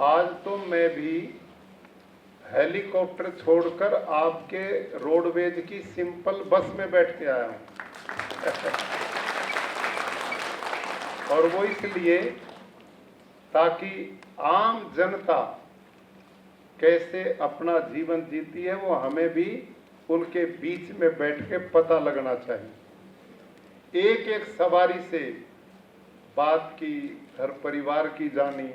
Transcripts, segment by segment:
आज तो मैं भी हेलीकॉप्टर छोड़कर आपके रोडवेज की सिंपल बस में बैठ के आया हूं और वो इसलिए ताकि आम जनता कैसे अपना जीवन जीती है वो हमें भी उनके बीच में बैठ के पता लगना चाहिए। एक एक सवारी से बात की, घर परिवार की जानी,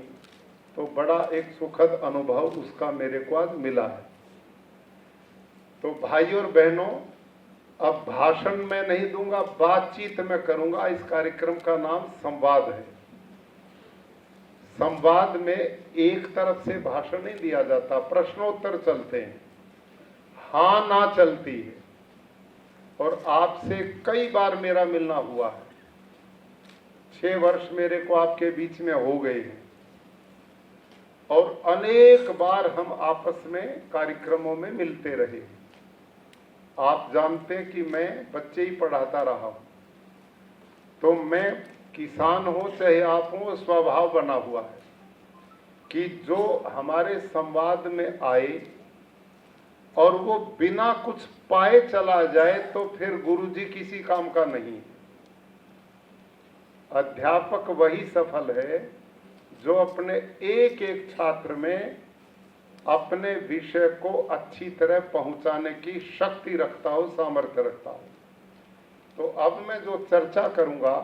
तो बड़ा एक सुखद अनुभव उसका मेरे को आज मिला है। तो भाई और बहनों, अब भाषण मैं नहीं दूंगा, बातचीत मैं करूंगा। इस कार्यक्रम का नाम संवाद है। संवाद में एक तरफ से भाषण नहीं दिया जाता, प्रश्नोत्तर चलते हैं, हाँ ना चलती है। और आपसे कई बार मेरा मिलना हुआ है, 6 वर्ष मेरे को आपके बीच में हो गए हैं और अनेक बार हम आपस में कार्यक्रमों में मिलते रहे। आप जानते कि मैं बच्चे ही पढ़ाता रहा हूं, तो मैं किसान हो चाहे आप हो, स्वभाव बना हुआ है कि जो हमारे संवाद में आए और वो बिना कुछ पाए चला जाए तो फिर गुरुजी किसी काम का नहीं। अध्यापक वही सफल है जो अपने एक एक छात्र में अपने विषय को अच्छी तरह पहुंचाने की शक्ति रखता हो, सामर्थ्य रखता हो। तो अब मैं जो चर्चा करूंगा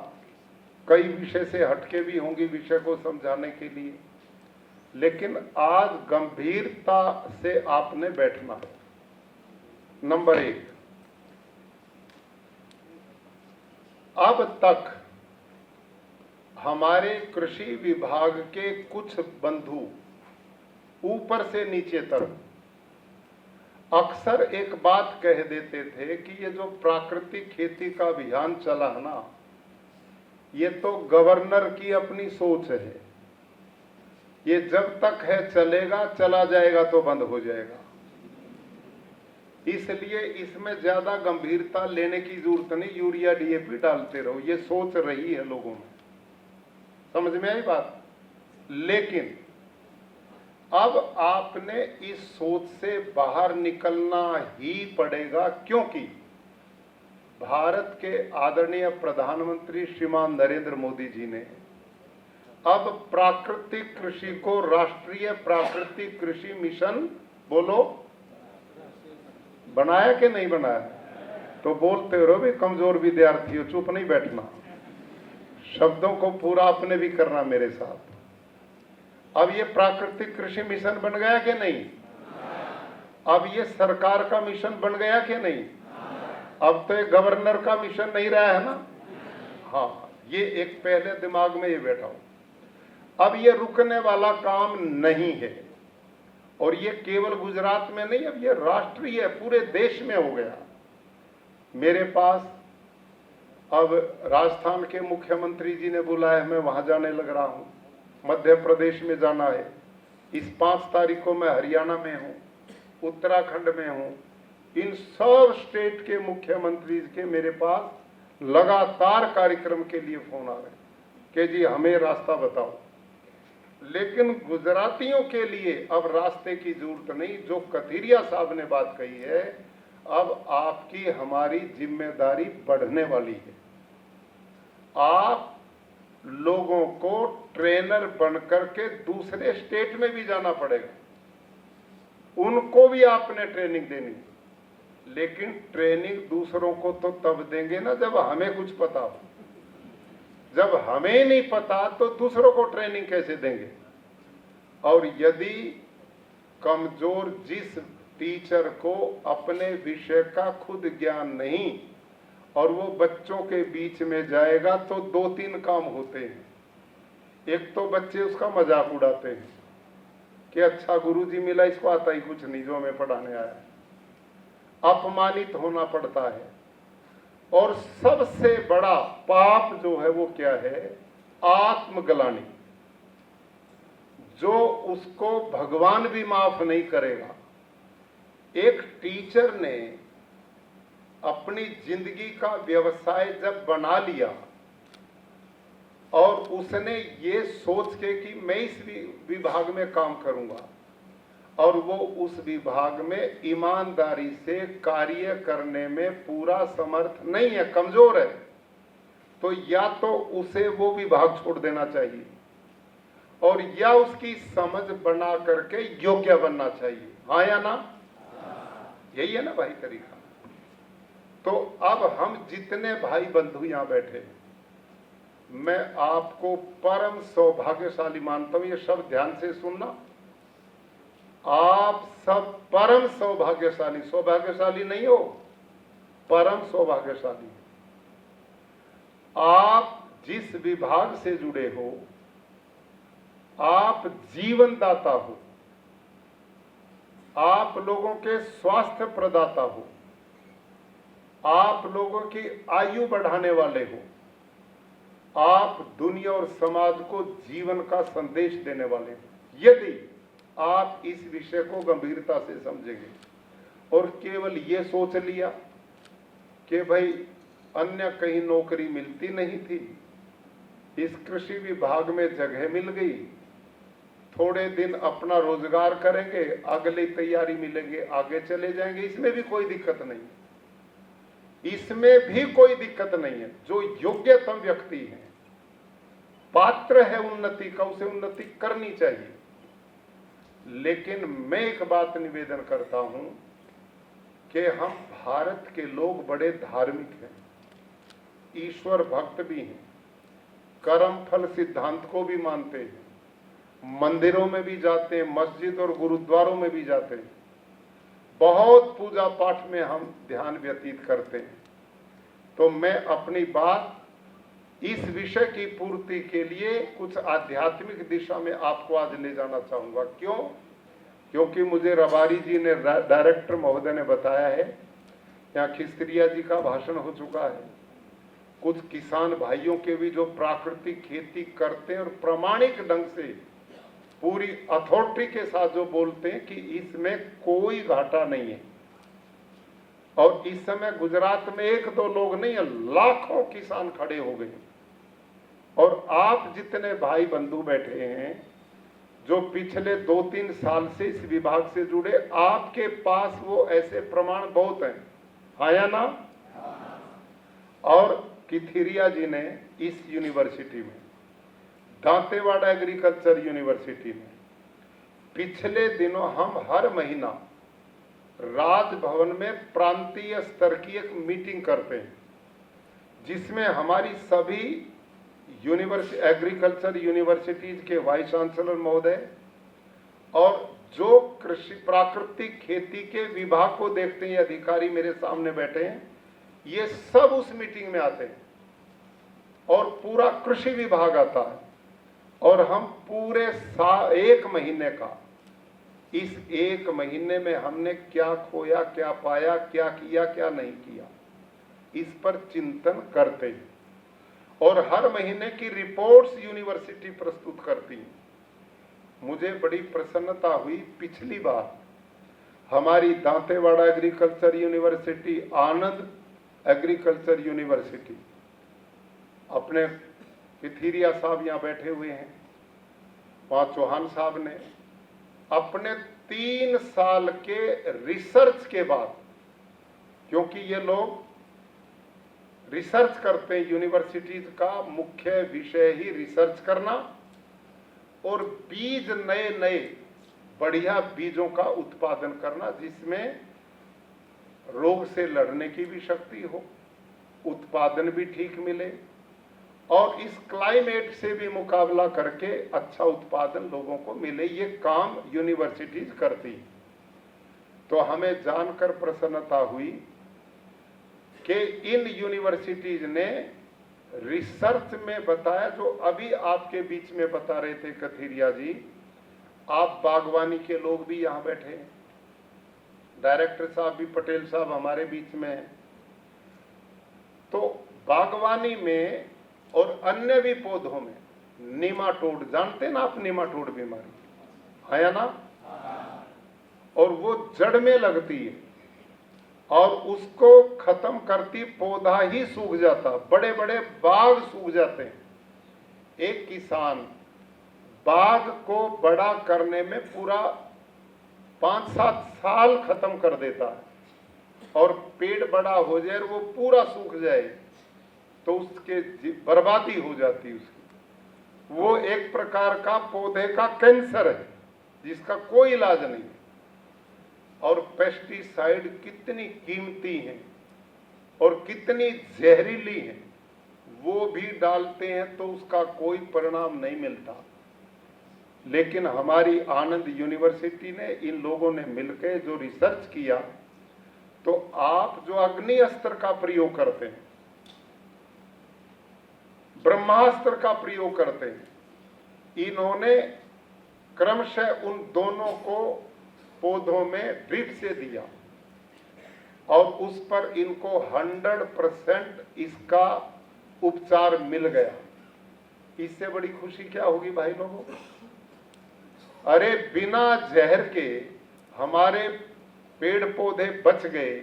कई विषय से हटके भी होंगी विषय को समझाने के लिए, लेकिन आज गंभीरता से आपने बैठना है। नंबर 1, अब तक हमारे कृषि विभाग के कुछ बंधु ऊपर से नीचे तक अक्सर एक बात कह देते थे कि ये जो प्राकृतिक खेती का अभियान चला है ना, ये तो गवर्नर की अपनी सोच है, ये जब तक है चलेगा, चला जाएगा तो बंद हो जाएगा, इसलिए इसमें ज्यादा गंभीरता लेने की जरूरत नहीं, यूरिया डीएपी डालते रहो। ये सोच रही है लोगों में, समझ में आई बात। लेकिन अब आपने इस सोच से बाहर निकलना ही पड़ेगा, क्योंकि भारत के आदरणीय प्रधानमंत्री श्रीमान नरेंद्र मोदी जी ने अब प्राकृतिक कृषि को राष्ट्रीय प्राकृतिक कृषि मिशन, बोलो, बनाया कि नहीं बनाया? तो बोलते रहो भी, कमजोर विद्यार्थी हो, चुप नहीं बैठना, शब्दों को पूरा आपने भी करना मेरे साथ। अब ये प्राकृतिक कृषि मिशन बन गया कि नहीं? अब ये सरकार का मिशन बन गया कि नहीं? अब तो ये गवर्नर का मिशन नहीं रहा है ना। हाँ, ये एक पहले दिमाग में ये बैठा हो। अब ये रुकने वाला काम नहीं है, और ये केवल गुजरात में नहीं, अब ये राष्ट्रीय पूरे देश में हो गया। मेरे पास अब राजस्थान के मुख्यमंत्री जी ने बुलाया, मैं वहां जाने लग रहा हूं। मध्य प्रदेश में जाना है, इस 5 तारीख को मैं हरियाणा में हूं, उत्तराखंड में हूं। इन सब स्टेट के मुख्यमंत्री के मेरे पास लगातार कार्यक्रम के लिए फोन आ रहे कि जी हमें रास्ता बताओ। लेकिन गुजरातियों के लिए अब रास्ते की जरूरत नहीं। जो कथीरिया साहब ने बात कही है, अब आपकी हमारी जिम्मेदारी बढ़ने वाली है। आप लोगों को ट्रेनर बनकर के दूसरे स्टेट में भी जाना पड़ेगा, उनको भी आपने ट्रेनिंग देनी। लेकिन ट्रेनिंग दूसरों को तो तब देंगे ना जब हमें कुछ पता हो। जब हमें नहीं पता तो दूसरों को ट्रेनिंग कैसे देंगे? और यदि कमजोर जिस टीचर को अपने विषय का खुद ज्ञान नहीं और वो बच्चों के बीच में जाएगा, तो 2-3 काम होते हैं। एक तो बच्चे उसका मजाक उड़ाते हैं कि अच्छा गुरुजी मिला, इसको आता ही कुछ नहीं जो हमें पढ़ाने आया। अपमानित होना पड़ता है। और सबसे बड़ा पाप जो है वो क्या है? आत्मग्लानि, जो उसको भगवान भी माफ नहीं करेगा। एक टीचर ने अपनी जिंदगी का व्यवसाय जब बना लिया और उसने ये सोच के कि मैं इस विभाग में काम करूंगा और वो उस विभाग में ईमानदारी से कार्य करने में पूरा समर्थ नहीं है, कमजोर है, तो या तो उसे वो विभाग छोड़ देना चाहिए और या उसकी समझ बना करके योग्य बनना चाहिए। हाँ या ना? यही है ना भाई तरीका। तो अब हम जितने भाई बंधु यहां बैठे, मैं आपको परम सौभाग्यशाली मानता हूं। ये शब्द ध्यान से सुनना, आप सब परम सौभाग्यशाली, सौभाग्यशाली नहीं हो, परम सौभाग्यशाली। आप जिस विभाग से जुड़े हो, आप जीवन दाता हो, आप लोगों के स्वास्थ्य प्रदाता हो, आप लोगों की आयु बढ़ाने वाले हो, आप दुनिया और समाज को जीवन का संदेश देने वाले हो। यदि आप इस विषय को गंभीरता से समझेंगे और केवल ये सोच लिया कि भाई अन्य कहीं नौकरी मिलती नहीं थी, इस कृषि विभाग में जगह मिल गई, थोड़े दिन अपना रोजगार करेंगे, अगली तैयारी मिलेंगे, आगे चले जाएंगे, इसमें भी कोई दिक्कत नहीं, इसमें भी कोई दिक्कत नहीं है। जो योग्यतम व्यक्ति है, पात्र है उन्नति का, उसे उन्नति करनी चाहिए। लेकिन मैं एक बात निवेदन करता हूं कि हम भारत के लोग बड़े धार्मिक हैं, ईश्वर भक्त भी हैं, कर्म फल सिद्धांत को भी मानते हैं, मंदिरों में भी जाते हैं, मस्जिद और गुरुद्वारों में भी जाते हैं, बहुत पूजा पाठ में हम ध्यान व्यतीत करते हैं। तो मैं अपनी बात इस विषय की पूर्ति के लिए कुछ आध्यात्मिक दिशा में आपको आज ले जाना चाहूंगा। क्यों? क्योंकि मुझे रबारी जी ने, डायरेक्टर महोदय ने बताया है, यहाँ खिस्त्रिया जी का भाषण हो चुका है, कुछ किसान भाइयों के भी जो प्राकृतिक खेती करते हैं और प्रामाणिक ढंग से पूरी अथॉरिटी के साथ जो बोलते हैं कि इसमें कोई घाटा नहीं है। और इस समय गुजरात में एक दो लोग नहीं है, लाखों किसान खड़े हो गए। और आप जितने भाई बंधु बैठे हैं जो पिछले 2-3 साल से इस विभाग से जुड़े, आपके पास वो ऐसे प्रमाण बहुत हैं, हाँ या ना? और किथिरिया जी ने इस यूनिवर्सिटी में, दांतेवाड़ा एग्रीकल्चर यूनिवर्सिटी में, पिछले दिनों हम हर महीना राजभवन में प्रांतीय स्तर की एक मीटिंग करते हैं, जिसमें हमारी सभी एग्रीकल्चर यूनिवर्सिटीज के वाइस चांसलर महोदय और जो कृषि प्राकृतिक खेती के विभाग को देखते हैं अधिकारी मेरे सामने बैठे हैं, ये सब उस मीटिंग में आते हैं और पूरा कृषि विभाग आता है। और हम पूरे 1 महीने का, इस 1 महीने में हमने क्या खोया, क्या पाया, क्या किया, क्या नहीं किया, इस पर चिंतन करते हैं। और हर महीने की रिपोर्ट्स यूनिवर्सिटी प्रस्तुत करती है। मुझे बड़ी प्रसन्नता हुई, पिछली बार हमारी दांतेवाड़ा एग्रीकल्चर यूनिवर्सिटी, आनंद एग्रीकल्चर यूनिवर्सिटी, अपने किथिरिया साहब यहाँ बैठे हुए हैं, वहाँ चौहान साहब ने अपने 3 साल के रिसर्च के बाद, क्योंकि ये लोग रिसर्च करते हैं, यूनिवर्सिटीज का मुख्य विषय ही रिसर्च करना और बीज, नए नए बढ़िया बीजों का उत्पादन करना, जिसमें रोग से लड़ने की भी शक्ति हो, उत्पादन भी ठीक मिले और इस क्लाइमेट से भी मुकाबला करके अच्छा उत्पादन लोगों को मिले। ये काम यूनिवर्सिटीज करती। तो हमें जानकर प्रसन्नता हुई कि इन यूनिवर्सिटीज ने रिसर्च में बताया, जो अभी आपके बीच में बता रहे थे कथिरिया जी, आप बागवानी के लोग भी यहाँ बैठे हैं, डायरेक्टर साहब भी, पटेल साहब हमारे बीच में हैं। तो बागवानी में और अन्य भी पौधों में नीमाटोड, जानते ना आप नीमाटोड बीमारी, है ना? और वो जड़ में लगती है और उसको खत्म करती, पौधा ही सूख जाता, बड़े बड़े बाग सूख जाते हैं। एक किसान बाग को बड़ा करने में पूरा 5-7 साल खत्म कर देता है, और पेड़ बड़ा हो जाए और वो पूरा सूख जाए तो उसके बर्बादी हो जाती है उसकी। वो एक प्रकार का पौधे का कैंसर है जिसका कोई इलाज नहीं। और पेस्टिसाइड कितनी कीमती हैं और कितनी जहरीली हैं, वो भी डालते हैं तो उसका कोई परिणाम नहीं मिलता। लेकिन हमारी आनंद यूनिवर्सिटी ने, इन लोगों ने मिलकर जो रिसर्च किया, तो आप जो अग्नि अस्त्र का प्रयोग करते हैं, ब्रह्मास्त्र का प्रयोग करते हैं, इन्होंने क्रमशः उन दोनों को पौधों में ड्रिप से दिया और उस पर इनको 100% इसका उपचार मिल गया। इससे बड़ी खुशी क्या होगी भाई लोगों? अरे बिना जहर के हमारे पेड़ पौधे बच गए।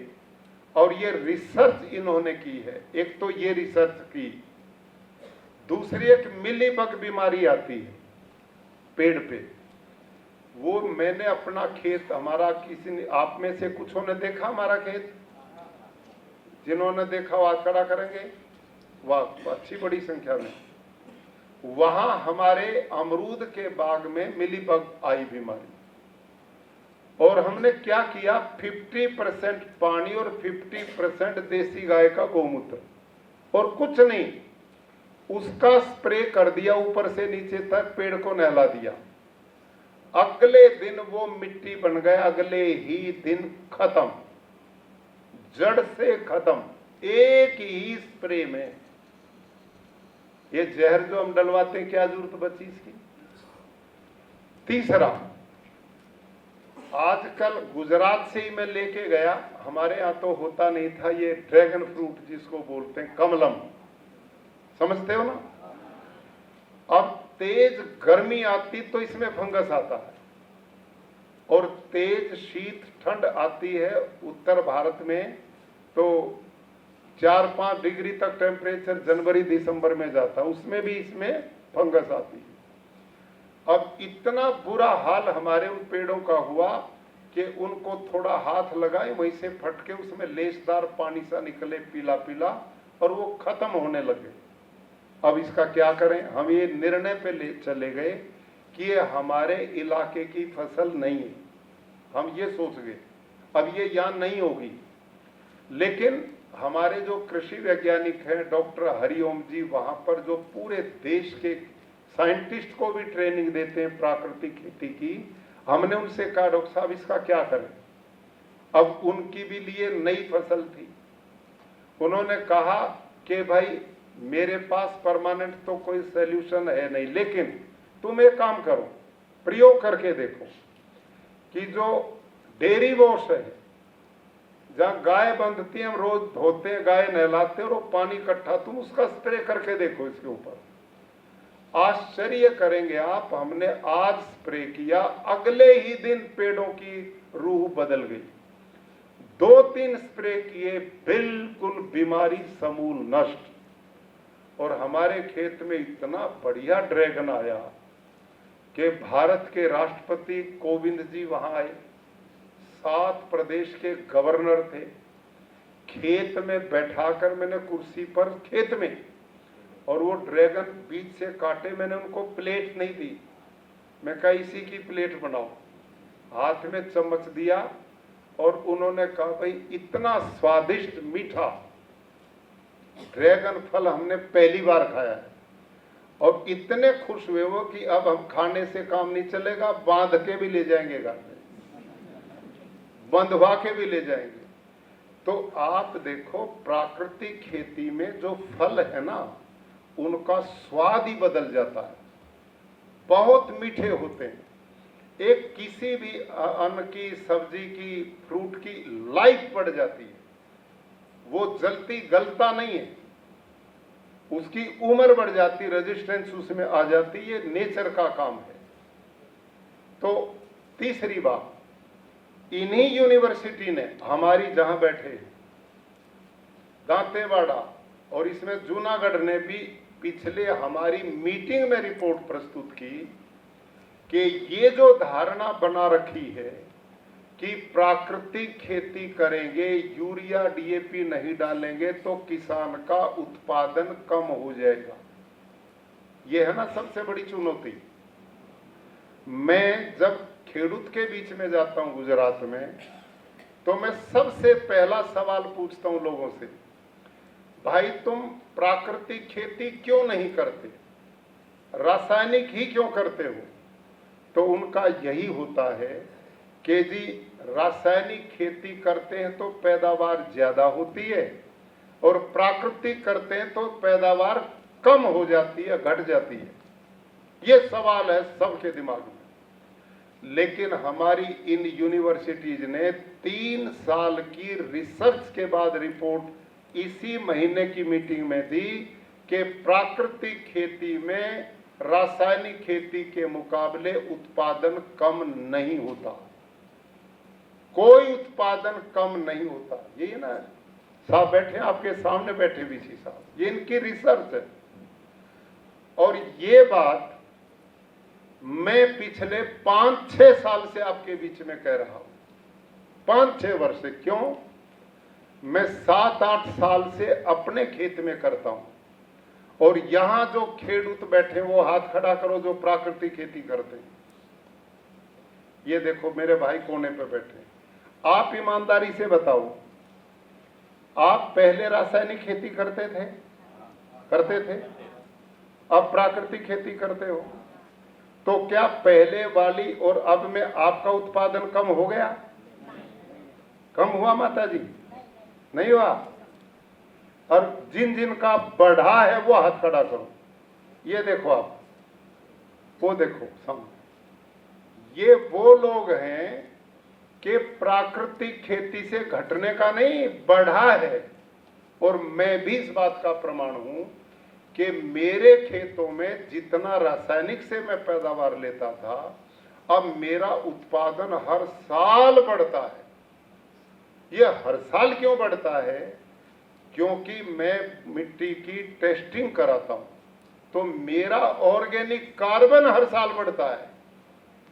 और ये रिसर्च इन्होंने की है। एक तो ये रिसर्च की, दूसरी एक मिलीबग बीमारी आती है पेड़ पे, वो मैंने अपना खेत, हमारा किसी ने, आप में से कुछों ने देखा हमारा खेत? जिन्होंने देखा वो हाथ खड़ा करेंगे। वाह, अच्छी बड़ी संख्या में। वहां हमारे अमरूद के बाग में मिलीबग आई बीमारी, और हमने क्या किया, 50% पानी और 50% देसी गाय का गोमूत्र, और कुछ नहीं, उसका स्प्रे कर दिया ऊपर से नीचे तक, पेड़ को नहला दिया। अगले दिन वो मिट्टी बन गया, अगले ही दिन खत्म, जड़ से खत्म, एक ही स्प्रे में। ये जहर जो हम डलवाते हैं, क्या जरूरत बची इसकी? तीसरा, आजकल गुजरात से ही मैं लेके गया, हमारे यहां तो होता नहीं था, ये ड्रैगन फ्रूट जिसको बोलते हैं, कमलम, समझते हो ना? अब तेज गर्मी आती तो इसमें फंगस आता है, और तेज शीत ठंड आती है उत्तर भारत में, तो 4-5 डिग्री तक टेम्परेचर जनवरी दिसंबर में जाता, उसमें भी इसमें फंगस आती है। अब इतना बुरा हाल हमारे उन पेड़ों का हुआ कि उनको थोड़ा हाथ लगाए, वहीं से फटके उसमें लेसदार पानी सा निकले, पीला पीला, और वो खत्म होने लगे। अब इसका क्या करें? हम ये निर्णय पे ले चले गए कि ये हमारे इलाके की फसल नहीं है। हम ये सोच गए अब ये यहाँ नहीं होगी। लेकिन हमारे जो कृषि वैज्ञानिक हैं, डॉक्टर हरिओम जी, वहाँ पर जो पूरे देश के साइंटिस्ट को भी ट्रेनिंग देते हैं प्राकृतिक खेती की, हमने उनसे कहा डॉक्टर साहब इसका क्या करें? अब उनकी भी लिए नई फसल थी। उन्होंने कहा कि भाई मेरे पास परमानेंट तो कोई सॉल्यूशन है नहीं, लेकिन तुम एक काम करो, प्रयोग करके देखो कि जो डेयरी वॉश है, जहाँ गाय बंधती है, हम रोज धोते हैं, गाय नहलाते हैं, और वो पानी इकट्ठा, तुम उसका स्प्रे करके देखो इसके ऊपर, आश्चर्य करेंगे आप। हमने आज स्प्रे किया, अगले ही दिन पेड़ों की रूह बदल गई। 2-3 स्प्रे किए, बिल्कुल बीमारी समूल नष्ट। और हमारे खेत में इतना बढ़िया ड्रैगन आया कि भारत के राष्ट्रपति कोविंद जी वहां आए, 7 प्रदेश के गवर्नर थे, खेत में बैठाकर मैंने कुर्सी पर, खेत में, और वो ड्रैगन बीच से काटे, मैंने उनको प्लेट नहीं दी, मैं कहा इसी की प्लेट बनाओ, हाथ में चम्मच दिया, और उन्होंने कहा भाई इतना स्वादिष्ट मीठा ड्रैगन फल हमने पहली बार खाया है। और इतने खुश हुए वो कि अब हम खाने से काम नहीं चलेगा, बांध के भी ले जाएंगे घर में, बंधवा के भी ले जाएंगे। तो आप देखो प्राकृतिक खेती में जो फल है ना, उनका स्वाद ही बदल जाता है, बहुत मीठे होते हैं। एक किसी भी अन्न की, सब्जी की, फ्रूट की लाइफ बढ़ जाती है, वो जल्दी गलता नहीं है, उसकी उम्र बढ़ जाती, रेजिस्टेंस उसमें आ जाती, ये नेचर का काम है। तो तीसरी बात, इन्हीं यूनिवर्सिटी ने हमारी, जहां बैठे दांतेवाड़ा और इसमें जूनागढ़ ने भी पिछले हमारी मीटिंग में रिपोर्ट प्रस्तुत की कि ये जो धारणा बना रखी है कि प्राकृतिक खेती करेंगे, यूरिया डीएपी नहीं डालेंगे तो किसान का उत्पादन कम हो जाएगा। ये है ना सबसे बड़ी चुनौती। मैं जब खेडूत के बीच में जाता हूं गुजरात में, तो मैं सबसे पहला सवाल पूछता हूं लोगों से, भाई तुम प्राकृतिक खेती क्यों नहीं करते, रासायनिक ही क्यों करते हो? तो उनका यही होता है कि जी रासायनिक खेती करते हैं तो पैदावार ज्यादा होती है और प्राकृतिक करते हैं तो पैदावार कम हो जाती है, घट जाती है। ये सवाल है सबके दिमाग में। लेकिन हमारी इन यूनिवर्सिटीज ने 3 साल की रिसर्च के बाद रिपोर्ट इसी महीने की मीटिंग में दी कि प्राकृतिक खेती में रासायनिक खेती के मुकाबले उत्पादन कम नहीं होता, कोई उत्पादन कम नहीं होता। यही ना साहब बैठे आपके सामने बैठे वीसी साहब, ये इनकी रिसर्च है। और ये बात मैं पिछले 5-6 साल से आपके बीच में कह रहा हूं, 5-6 वर्ष से। क्यों? मैं 7-8 साल से अपने खेत में करता हूं, और यहां जो खेडूत बैठे वो हाथ खड़ा करो जो प्राकृतिक खेती करते हैं। ये देखो मेरे भाई कोने पे बैठे, आप ईमानदारी से बताओ, आप पहले रासायनिक खेती करते थे? अब प्राकृतिक खेती करते हो, तो क्या पहले वाली और अब में आपका उत्पादन कम हो गया? कम हुआ माता जी? नहीं हुआ। और जिन जिन का बढ़ा है वो हाथ खड़ा करो। ये देखो आप, वो देखो सामने, ये वो लोग हैं कि प्राकृतिक खेती से घटने का नहीं, बढ़ा है। और मैं भी इस बात का प्रमाण हूं कि मेरे खेतों में जितना रासायनिक से मैं पैदावार लेता था, अब मेरा उत्पादन हर साल बढ़ता है। यह हर साल क्यों बढ़ता है? क्योंकि मैं मिट्टी की टेस्टिंग कराता हूं, तो मेरा ऑर्गेनिक कार्बन हर साल बढ़ता है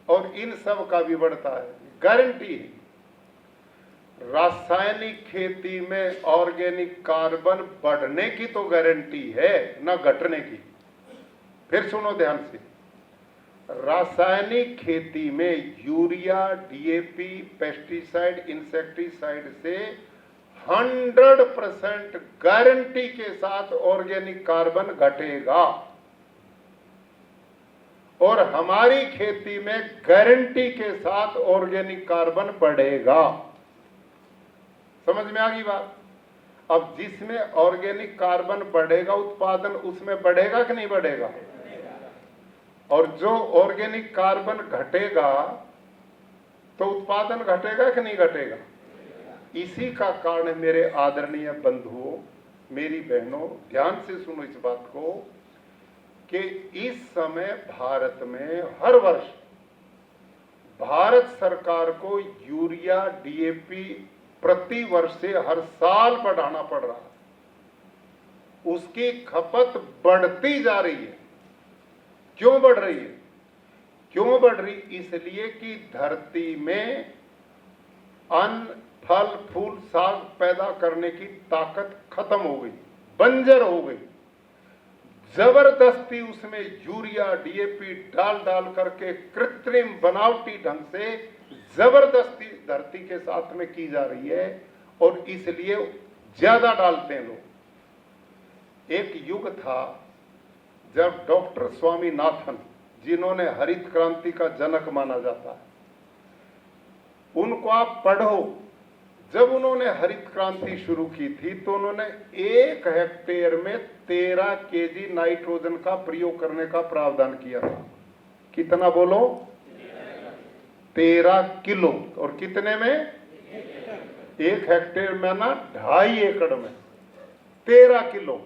और इन सब का भी बढ़ता है। गारंटी है। रासायनिक खेती में ऑर्गेनिक कार्बन बढ़ने की तो गारंटी है, ना घटने की। फिर सुनो ध्यान से, रासायनिक खेती में यूरिया, डीएपी, पेस्टिसाइड, इंसेक्टिसाइड से 100% गारंटी के साथ ऑर्गेनिक कार्बन घटेगा, और हमारी खेती में गारंटी के साथ ऑर्गेनिक कार्बन बढ़ेगा। समझ में आ गई बात? अब जिसमें ऑर्गेनिक कार्बन बढ़ेगा उत्पादन उसमें बढ़ेगा कि नहीं बढ़ेगा? और जो ऑर्गेनिक कार्बन घटेगा तो उत्पादन घटेगा कि नहीं घटेगा? इसी का कारण मेरे आदरणीय बंधुओं, मेरी बहनों, ध्यान से सुनो इस बात को, कि इस समय भारत में हर वर्ष भारत सरकार को यूरिया, डीएपी प्रति वर्ष से हर साल बढ़ाना पड़ रहा है। उसकी खपत बढ़ती जा रही है। क्यों बढ़ रही है? क्यों बढ़ रही? इसलिए कि धरती में अन्न, फल, फूल, साग पैदा करने की ताकत खत्म हो गई, बंजर हो गई। जबरदस्ती उसमें यूरिया, डीएपी डाल डाल करके कृत्रिम बनावटी ढंग से जबरदस्ती धरती के साथ में की जा रही है, और इसलिए ज्यादा डालते हैं लोग। एक युग था जब डॉक्टर स्वामीनाथन, जिन्होंने हरित क्रांति का जनक माना जाता है, उनको आप पढ़ो। जब उन्होंने हरित क्रांति शुरू की थी तो उन्होंने 1 हेक्टेयर में 13 केजी नाइट्रोजन का प्रयोग करने का प्रावधान किया था। कितना बोलो? 13 किलो। और कितने में? 1 हेक्टेयर में ना 2.5 एकड़ में 13 किलो।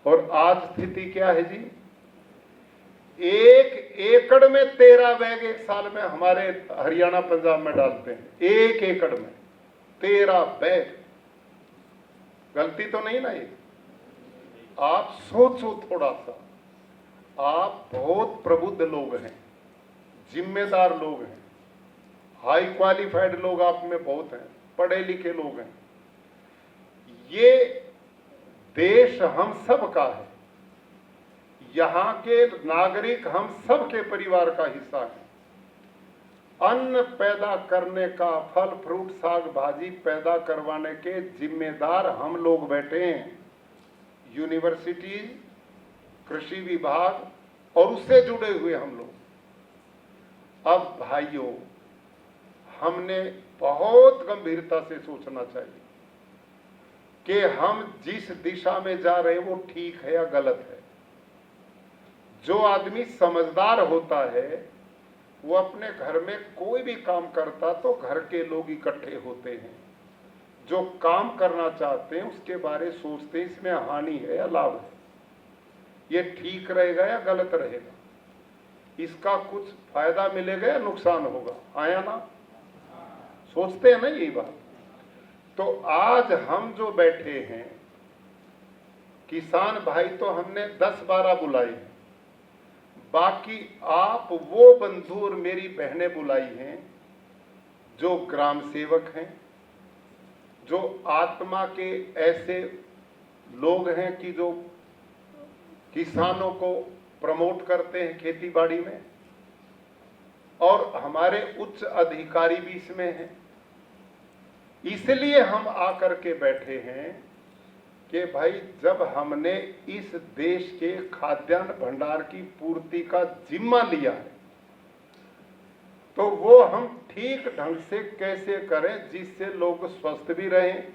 और आज स्थिति क्या है जी? 1 एकड़ में 13 बैग एक साल में हमारे हरियाणा पंजाब में डालते हैं। 1 एकड़ में 13 बैग। गलती तो नहीं ना ये? आप सोचो थोड़ा सा, आप बहुत प्रबुद्ध लोग हैं, जिम्मेदार लोग हैं, हाई क्वालिफाइड लोग आप में बहुत हैं, पढ़े लिखे लोग हैं। ये देश हम सब का है, यहाँ के नागरिक हम सब के परिवार का हिस्सा है। अन्न पैदा करने का, फल फ्रूट साग भाजी पैदा करवाने के जिम्मेदार हम लोग बैठे हैं। यूनिवर्सिटी, कृषि विभाग और उससे जुड़े हुए हम लोग। अब भाइयों, हमने बहुत गंभीरता से सोचना चाहिए कि हम जिस दिशा में जा रहे हैं वो ठीक है या गलत है। जो आदमी समझदार होता है वो अपने घर में कोई भी काम करता तो घर के लोग इकट्ठे होते हैं, जो काम करना चाहते हैं उसके बारे सोचते हैं, इसमें हानि है या लाभ है, ये ठीक रहेगा या गलत रहेगा, इसका कुछ फायदा मिलेगा या नुकसान होगा, आया ना? सोचते हैं ना यही बात। तो आज हम जो बैठे हैं किसान भाई, तो हमने 10-12 बुलाए, बाकी आप वो बंधु और मेरी बहनें बुलाई हैं जो ग्राम सेवक हैं, जो आत्मा के ऐसे लोग हैं कि जो किसानों को प्रमोट करते हैं खेती बाड़ी में, और हमारे उच्च अधिकारी भी इसमें हैं। इसलिए हम आकर के बैठे हैं कि भाई जब हमने इस देश के खाद्यान्न भंडार की पूर्ति का जिम्मा लिया है तो वो हम ठीक ढंग से कैसे करें जिससे लोग स्वस्थ भी रहें,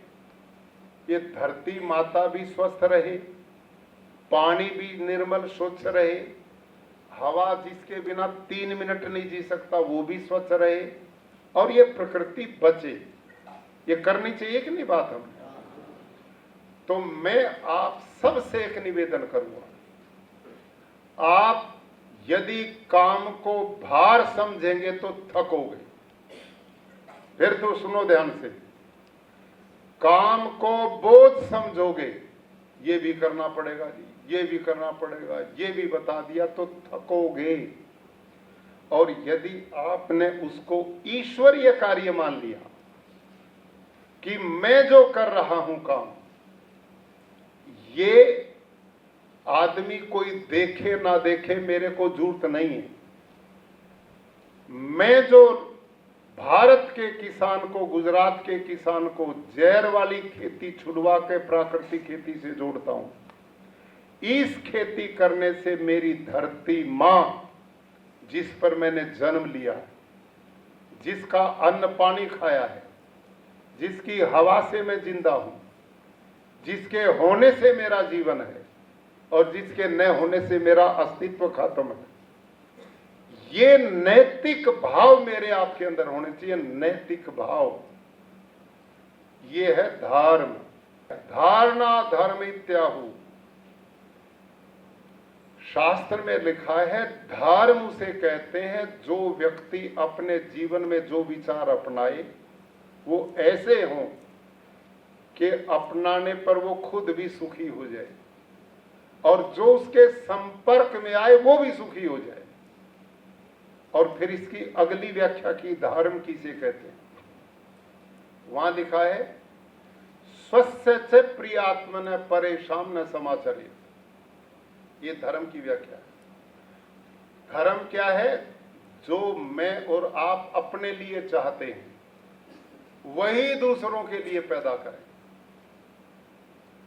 ये धरती माता भी स्वस्थ रहे, पानी भी निर्मल स्वच्छ रहे, हवा जिसके बिना 3 मिनट नहीं जी सकता वो भी स्वच्छ रहे, और ये प्रकृति बचे। ये करनी चाहिए कि नहीं बात हम? तो मैं आप सबसे एक निवेदन करूंगा, आप यदि काम को भार समझेंगे तो थकोगे। फिर तो सुनो ध्यान से, काम को बोझ समझोगे, ये भी करना पड़ेगा जी, ये भी करना पड़ेगा, ये भी बता दिया तो थकोगे। और यदि आपने उसको ईश्वरीय कार्य मान लिया कि मैं जो कर रहा हूं काम, ये आदमी कोई देखे ना देखे मेरे को जरूरत नहीं है, मैं जो भारत के किसान को, गुजरात के किसान को जहर वाली खेती छुड़वा के प्राकृतिक खेती से जोड़ता हूं, इस खेती करने से मेरी धरती मां जिस पर मैंने जन्म लिया है, जिसका अन्न पानी खाया है, जिसकी हवा से मैं जिंदा हूं, जिसके होने से मेरा जीवन है और जिसके न होने से मेरा अस्तित्व खत्म है, ये नैतिक भाव मेरे आपके अंदर होने चाहिए। नैतिक भाव, ये है धर्म। धारणा धर्म इत्याहु, शास्त्र में लिखा है धर्म उसे कहते हैं जो व्यक्ति अपने जीवन में जो विचार अपनाए वो ऐसे हों कि अपनाने पर वो खुद भी सुखी हो जाए और जो उसके संपर्क में आए वो भी सुखी हो जाए। और फिर इसकी अगली व्याख्या की, धर्म किसे कहते हैं? वहां लिखा है स्वस्य च प्रियात्मन परेशान न समाचर्य। ये धर्म की व्याख्या है। धर्म क्या है? जो मैं और आप अपने लिए चाहते हैं वही दूसरों के लिए पैदा करें।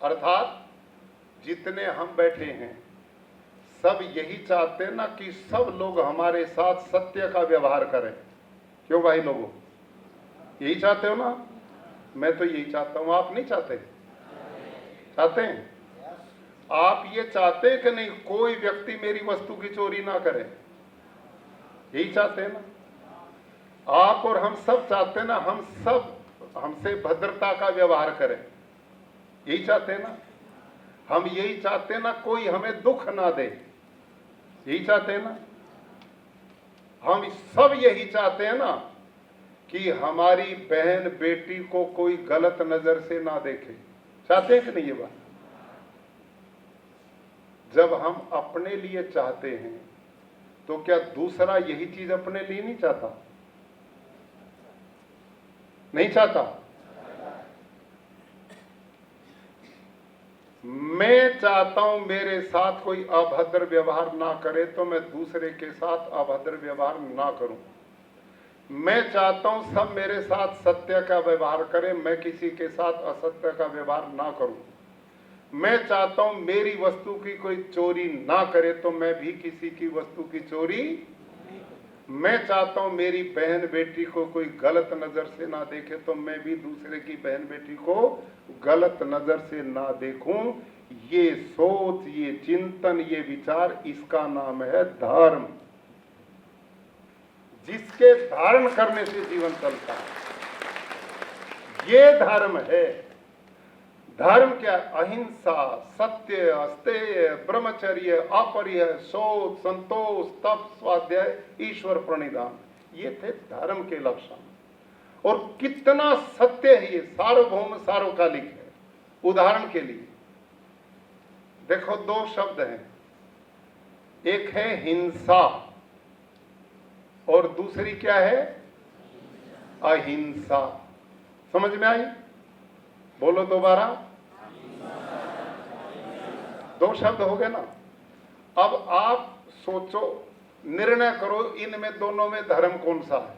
अर्थात जितने हम बैठे हैं सब यही चाहते हैं ना कि सब लोग हमारे साथ सत्य का व्यवहार करें। क्यों भाई लोगों, यही चाहते हो ना? मैं तो यही चाहता हूं, आप नहीं चाहते? चाहते हैं? आप ये चाहते हैं कि नहीं कोई व्यक्ति मेरी वस्तु की चोरी ना करे? यही चाहते हैं ना? आप और हम सब चाहते हैं ना हम सब हमसे भद्रता का व्यवहार करें? यही चाहते हैं ना? हम यही चाहते हैं ना कोई हमें दुख ना दे? यही चाहते हैं ना? हम सब यही चाहते हैं ना कि हमारी बहन बेटी को कोई गलत नजर से ना देखे? चाहते हैं कि नहीं? ये बात जब हम अपने लिए चाहते हैं तो क्या दूसरा यही चीज अपने लिए नहीं चाहता? नहीं चाहता? मैं चाहता हूं मेरे साथ कोई अभद्र व्यवहार ना करे तो मैं दूसरे के साथ अभद्र व्यवहार ना करूं। मैं चाहता हूं सब मेरे साथ सत्य का व्यवहार करें, मैं किसी के साथ असत्य का व्यवहार ना करूं। मैं चाहता हूं मेरी वस्तु की कोई चोरी ना करे तो मैं भी किसी की वस्तु की चोरी। मैं चाहता हूं मेरी बहन बेटी को कोई गलत नजर से ना देखे तो मैं भी दूसरे की बहन बेटी को गलत नजर से ना देखूं। ये सोच, ये चिंतन, ये विचार, इसका नाम है धर्म, जिसके धारण करने से जीवन चलता है। ये धर्म है। धर्म क्या? अहिंसा, सत्य, अस्तेय, ब्रह्मचर्य, अपरिय, शोध, संतोष, तप, स्वाध्याय, ईश्वर प्रणिधान, ये थे धर्म के लक्षण। और कितना सत्य है ये, सार्वभौम सार्वकालिक है। उदाहरण के लिए देखो, दो शब्द हैं, एक है हिंसा और दूसरी क्या है? अहिंसा। समझ में आई? बोलो दोबारा। दो शब्द हो गए ना। अब आप सोचो, निर्णय करो, इनमें दोनों में धर्म कौन सा है?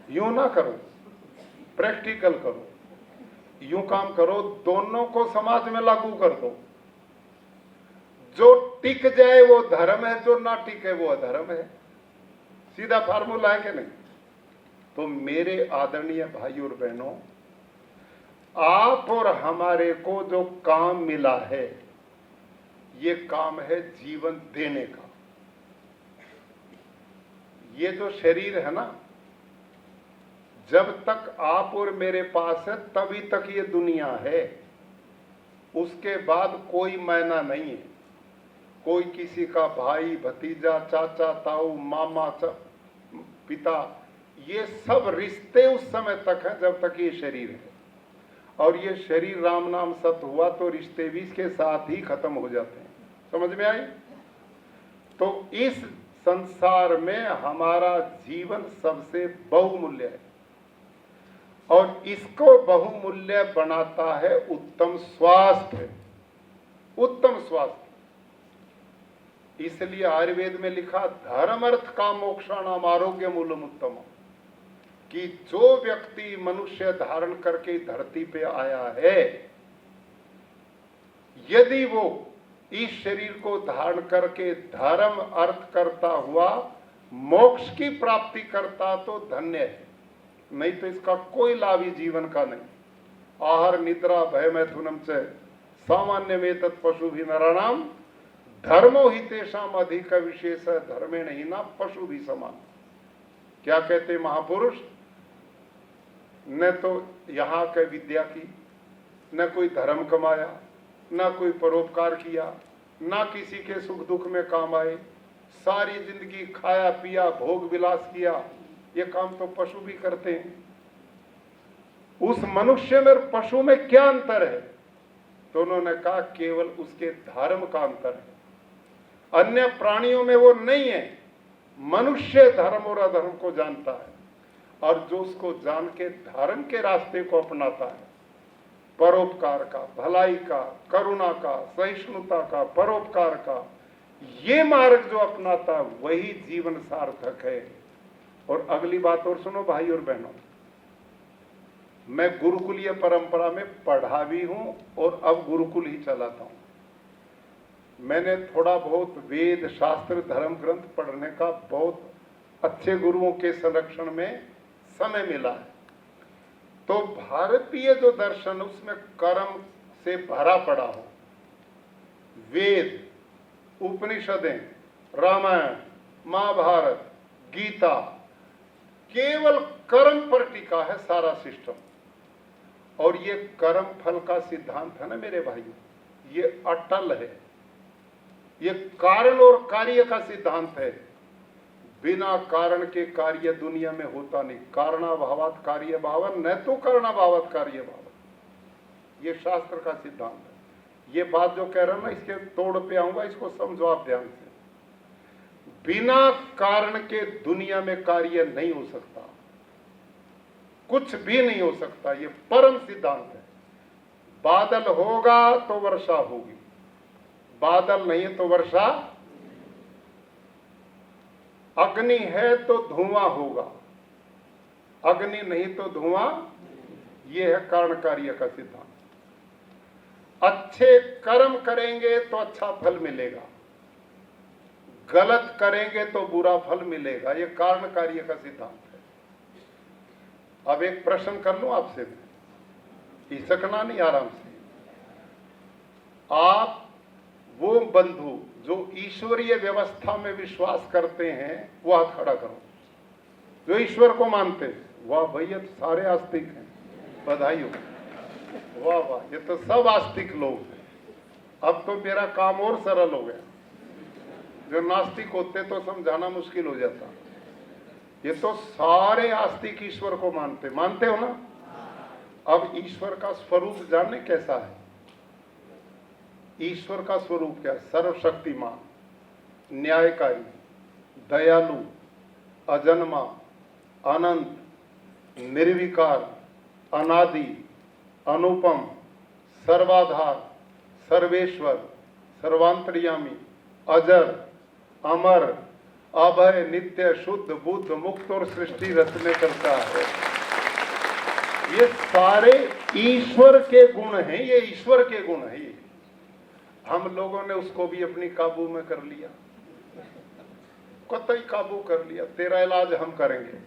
यूं ना करो, प्रैक्टिकल करो, यूं काम करो, दोनों को समाज में लागू कर दो। जो टिक जाए वो धर्म है, जो ना टिके वो अधर्म है। सीधा फार्मूला है कि नहीं? तो मेरे आदरणीय भाई और बहनों, आप और हमारे को जो काम मिला है, ये काम है जीवन देने का। ये जो शरीर है ना, जब तक आप और मेरे पास है तभी तक ये दुनिया है। उसके बाद कोई मायना नहीं है। कोई किसी का भाई, भतीजा, चाचा, ताऊ, मामा, पिता, ये सब रिश्ते उस समय तक है जब तक ये शरीर है। और ये शरीर राम नाम सत हुआ तो रिश्ते भी इसके साथ ही खत्म हो जाते हैं। समझ में आई? तो इस संसार में हमारा जीवन सबसे बहुमूल्य है और इसको बहुमूल्य बनाता है उत्तम स्वास्थ्य। उत्तम स्वास्थ्य, इसलिए आयुर्वेद में लिखा, धर्म अर्थ का मोक्षाणाम आरोग्य मूलम उत्तम, कि जो व्यक्ति मनुष्य धारण करके धरती पे आया है, यदि वो इस शरीर को धारण करके धर्म अर्थ करता हुआ मोक्ष की प्राप्ति करता तो धन्य है, नहीं तो इसका कोई लाभ ही जीवन का नहीं। आहार निद्रा भय मैथुनम च सामान्य में तत् पशु भी नराणाम धर्मो ही तेषाम अधिक विशेष धर्मेण ही ना पशु भी समान। क्या कहते महापुरुष? न तो यहाँ के विद्या की, न कोई धर्म कमाया, न कोई परोपकार किया, न किसी के सुख दुख में काम आए, सारी जिंदगी खाया पिया भोग विलास किया। ये काम तो पशु भी करते हैं। उस मनुष्य में और पशु में क्या अंतर है? तो उन्होंने कहा केवल उसके धर्म का अंतर है, अन्य प्राणियों में वो नहीं है। मनुष्य धर्म और अधर्म को जानता है और जो उसको जान के धर्म के रास्ते को अपनाता है, परोपकार का, भलाई का, करुणा का, सहिष्णुता का, परोपकार का, ये मार्ग जो अपनाता है वही जीवन सार्थक है। और अगली बात और सुनो भाई और बहनों, मैं गुरुकुलीय परंपरा में पढ़ा भी हूं और अब गुरुकुल ही चलाता हूं। मैंने थोड़ा बहुत वेद शास्त्र धर्म ग्रंथ पढ़ने का बहुत अच्छे गुरुओं के संरक्षण में समय मिला है। तो भारतीय जो दर्शन उसमें कर्म से भरा पड़ा हो, वेद, उपनिषदें, रामायण, महाभारत, गीता, केवल कर्म पर टिका है सारा सिस्टम। और ये कर्म फल का सिद्धांत है ना मेरे भाइयों, ये अटल है। ये कारण और कार्य का सिद्धांत है। बिना कारण के कार्य दुनिया में होता नहीं। कारणाभावात कार्य भावन, न तो कारणाभावात कार्य भावन, ये शास्त्र का सिद्धांत ये बात जो कह रहा हूं ना, इसके तोड़ पे आऊंगा, इसको समझो आप ध्यान से। बिना कारण के दुनिया में कार्य नहीं हो सकता, कुछ भी नहीं हो सकता, ये परम सिद्धांत है। बादल होगा तो वर्षा होगी, बादल नहीं है तो वर्षा, अग्नि है तो धुआं होगा, अग्नि नहीं तो धुआं, ये है कारण कार्य का सिद्धांत। अच्छे कर्म करेंगे तो अच्छा फल मिलेगा, गलत करेंगे तो बुरा फल मिलेगा, ये कारण कार्य का सिद्धांत है। अब एक प्रश्न कर लूं आपसे, हिचकना नहीं, आराम से। आप वो बंधु जो ईश्वरीय व्यवस्था में विश्वास करते हैं, वो हाथ खड़ा करो। जो ईश्वर को मानते हैं, वाह भैया, तो सारे आस्तिक हैं, बधाई हो, वाह वाह, ये तो सब आस्तिक लोग हैं। अब तो मेरा काम और सरल हो गया, जो नास्तिक होते तो समझाना मुश्किल हो जाता। ये तो सारे आस्तिक ईश्वर को मानते हो ना। अब ईश्वर का स्वरूप जानने कैसा है? ईश्वर का स्वरूप क्या है? सर्वशक्तिमान, न्यायकारी, दयालु, अजन्मा, अनंत, निर्विकार, अनादि, अनुपम, सर्वाधार, सर्वेश्वर, सर्वांतर्यामी, अजर, अमर, अभय, नित्य, शुद्ध, बुद्ध, मुक्त और सृष्टि रचने करता है। ये सारे ईश्वर के गुण हैं, ये ईश्वर के गुण हैं। ये हम लोगों ने उसको भी अपनी काबू में कर लिया, कतई काबू कर लिया। तेरा इलाज हम करेंगे,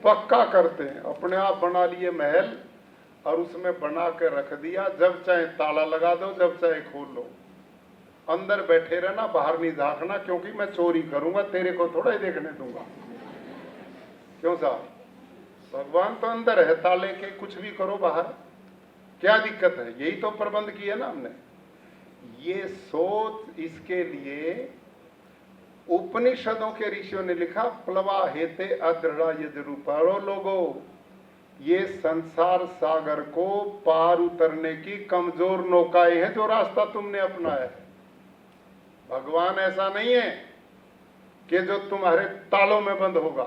पक्का करते हैं। अपने आप बना लिए महल और उसमें बना के रख दिया, जब चाहे ताला लगा दो, जब चाहे खोल लो, अंदर बैठे रहना, बाहर नहीं झांकना, क्योंकि मैं चोरी करूंगा, तेरे को थोड़ा ही देखने दूंगा। क्यों साहब? भगवान तो अंदर है, ताले के कुछ भी करो बाहर, क्या दिक्कत है? यही तो प्रबंध किया ना हमने। ये सोच, इसके लिए उपनिषदों के ऋषियों ने लिखा, प्लवा हेते अदृढ़ा यजरूपारो लोगों, ये संसार सागर को पार उतरने की कमजोर नौकाएं हैं जो रास्ता तुमने अपनाया है। भगवान ऐसा नहीं है कि जो तुम्हारे तालों में बंद होगा,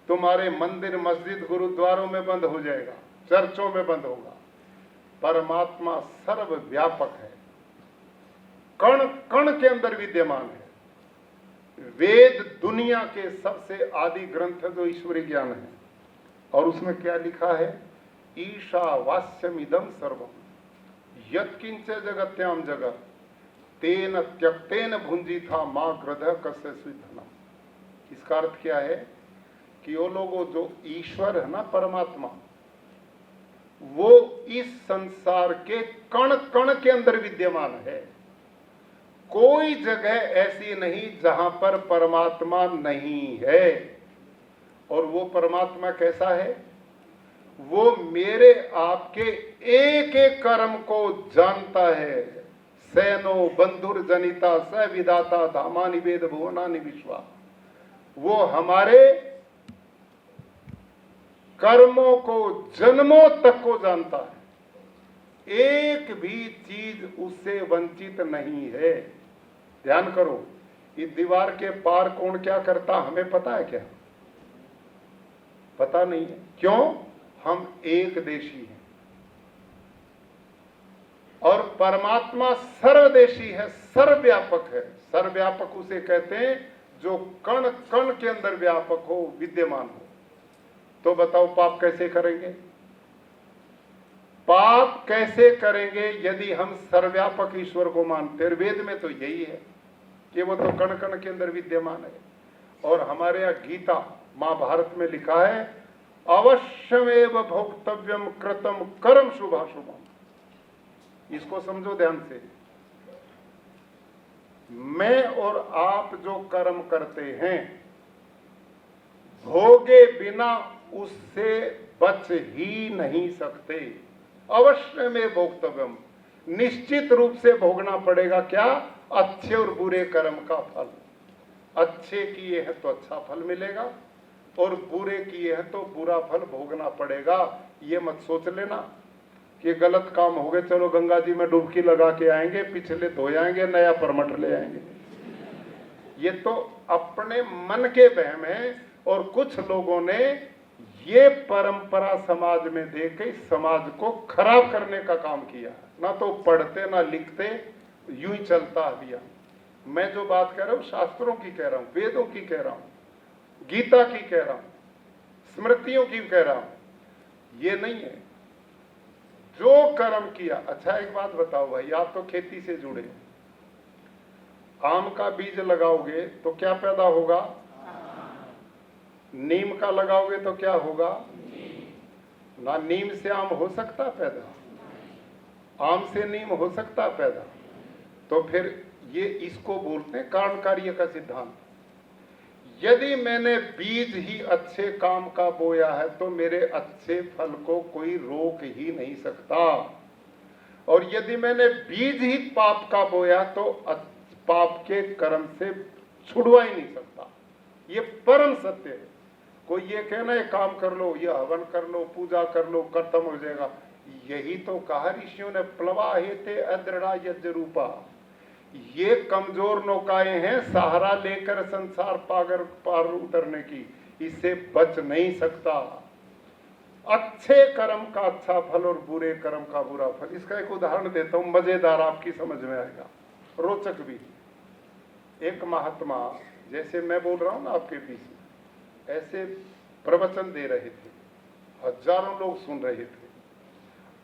तुम्हारे मंदिर, मस्जिद, गुरुद्वारों में बंद हो जाएगा, चर्चों में बंद होगा। परमात्मा सर्वव्यापक है, कण कण के अंदर विद्यमान है। वेद दुनिया के सबसे आदि ग्रंथ जो ईश्वरीय ज्ञान है, और उसमें क्या लिखा है? ईशावास्यमिदं सर्वम यत्किंच जगत्याम जगत तेन त्यक्तेन भुंजिथा मां ग्रधः कस्य स्विधना। इसका अर्थ क्या है? कि वो लोगों जो ईश्वर है ना, परमात्मा, वो इस संसार के कण कण के अंदर विद्यमान है। कोई जगह ऐसी नहीं जहां पर परमात्मा नहीं है। और वो परमात्मा कैसा है? वो मेरे आपके एक एक कर्म को जानता है। सैनो बंधुर जनिता स विदाता धामानि वेद भुवनानि विश्वा। वो हमारे कर्मों को जन्मों तक को जानता है, एक भी चीज उससे वंचित नहीं है। ध्यान करो, इस दीवार के पार कौन क्या करता हमें पता है क्या? पता नहीं है। क्यों? हम एक देशी हैं। और परमात्मा सर्वदेशी है, सर्वव्यापक है। सर्वव्यापक उसे कहते हैं जो कण कण के अंदर व्यापक हो, विद्यमान हो। तो बताओ पाप कैसे करेंगे? पाप कैसे करेंगे यदि हम सर्वव्यापक ईश्वर को मानते हैं? वेद में तो यही है कि वो तो कण कण के अंदर विद्यमान है। और हमारे यहाँ गीता, महाभारत में लिखा है, अवश्यमेव भोक्तव्यम कृतम कर्म शुभाशुभम। इसको समझो ध्यान से। मैं और आप जो कर्म करते हैं, भोगे बिना उससे बच ही नहीं सकते। अवश्य में भोक्तव्यम, निश्चित रूप से भोगना पड़ेगा। क्या? अच्छे और बुरे कर्म का फल। अच्छे किए हैं तो अच्छा फल मिलेगा, और बुरे किए हैं तो बुरा फल भोगना पड़ेगा। ये मत सोच लेना कि गलत काम हो गए, चलो गंगा जी में डुबकी लगा के आएंगे, पिछले धो आएंगे, नया परमट ले आएंगे। ये तो अपने मन के वहम है। और कुछ लोगों ने ये परंपरा समाज में देके समाज को खराब करने का काम किया। ना तो पढ़ते ना लिखते, यूं ही चलता दिया। मैं जो बात कह रहा हूं शास्त्रों की कह रहा हूं, वेदों की कह रहा हूं, गीता की कह रहा हूं, स्मृतियों की कह रहा हूं। ये नहीं है जो कर्म किया। अच्छा एक बात बताओ भाई, आप तो खेती से जुड़े, आम का बीज लगाओगे तो क्या पैदा होगा? नीम का लगाओगे तो क्या होगा? ना नीम से आम हो सकता पैदा, आम से नीम हो सकता पैदा। तो फिर ये इसको बोलते हैं कारण कार्य का सिद्धांत। यदि मैंने बीज ही अच्छे काम का बोया है तो मेरे अच्छे फल को कोई रोक ही नहीं सकता। और यदि मैंने बीज ही पाप का बोया तो पाप के कर्म से छुड़वा ही नहीं सकता। ये परम सत्य है। कोई ये कहना है काम कर लो, ये हवन कर लो, पूजा कर लो, खत्म हो जाएगा। यही तो कहा ऋषियों ने, प्लवा हेते अदृढ़ा यज्ञ रूपा। ये कमजोर नौकाएं हैं सहारा लेकर संसार पार उतरने की, इससे बच नहीं सकता। अच्छे कर्म का अच्छा फल और बुरे कर्म का बुरा फल। इसका एक उदाहरण देता हूं, मजेदार, आपकी समझ में आएगा, रोचक भी। एक महात्मा, जैसे मैं बोल रहा हूं ना आपके बीच में, ऐसे प्रवचन दे रहे थे, हजारों लोग सुन रहे थे।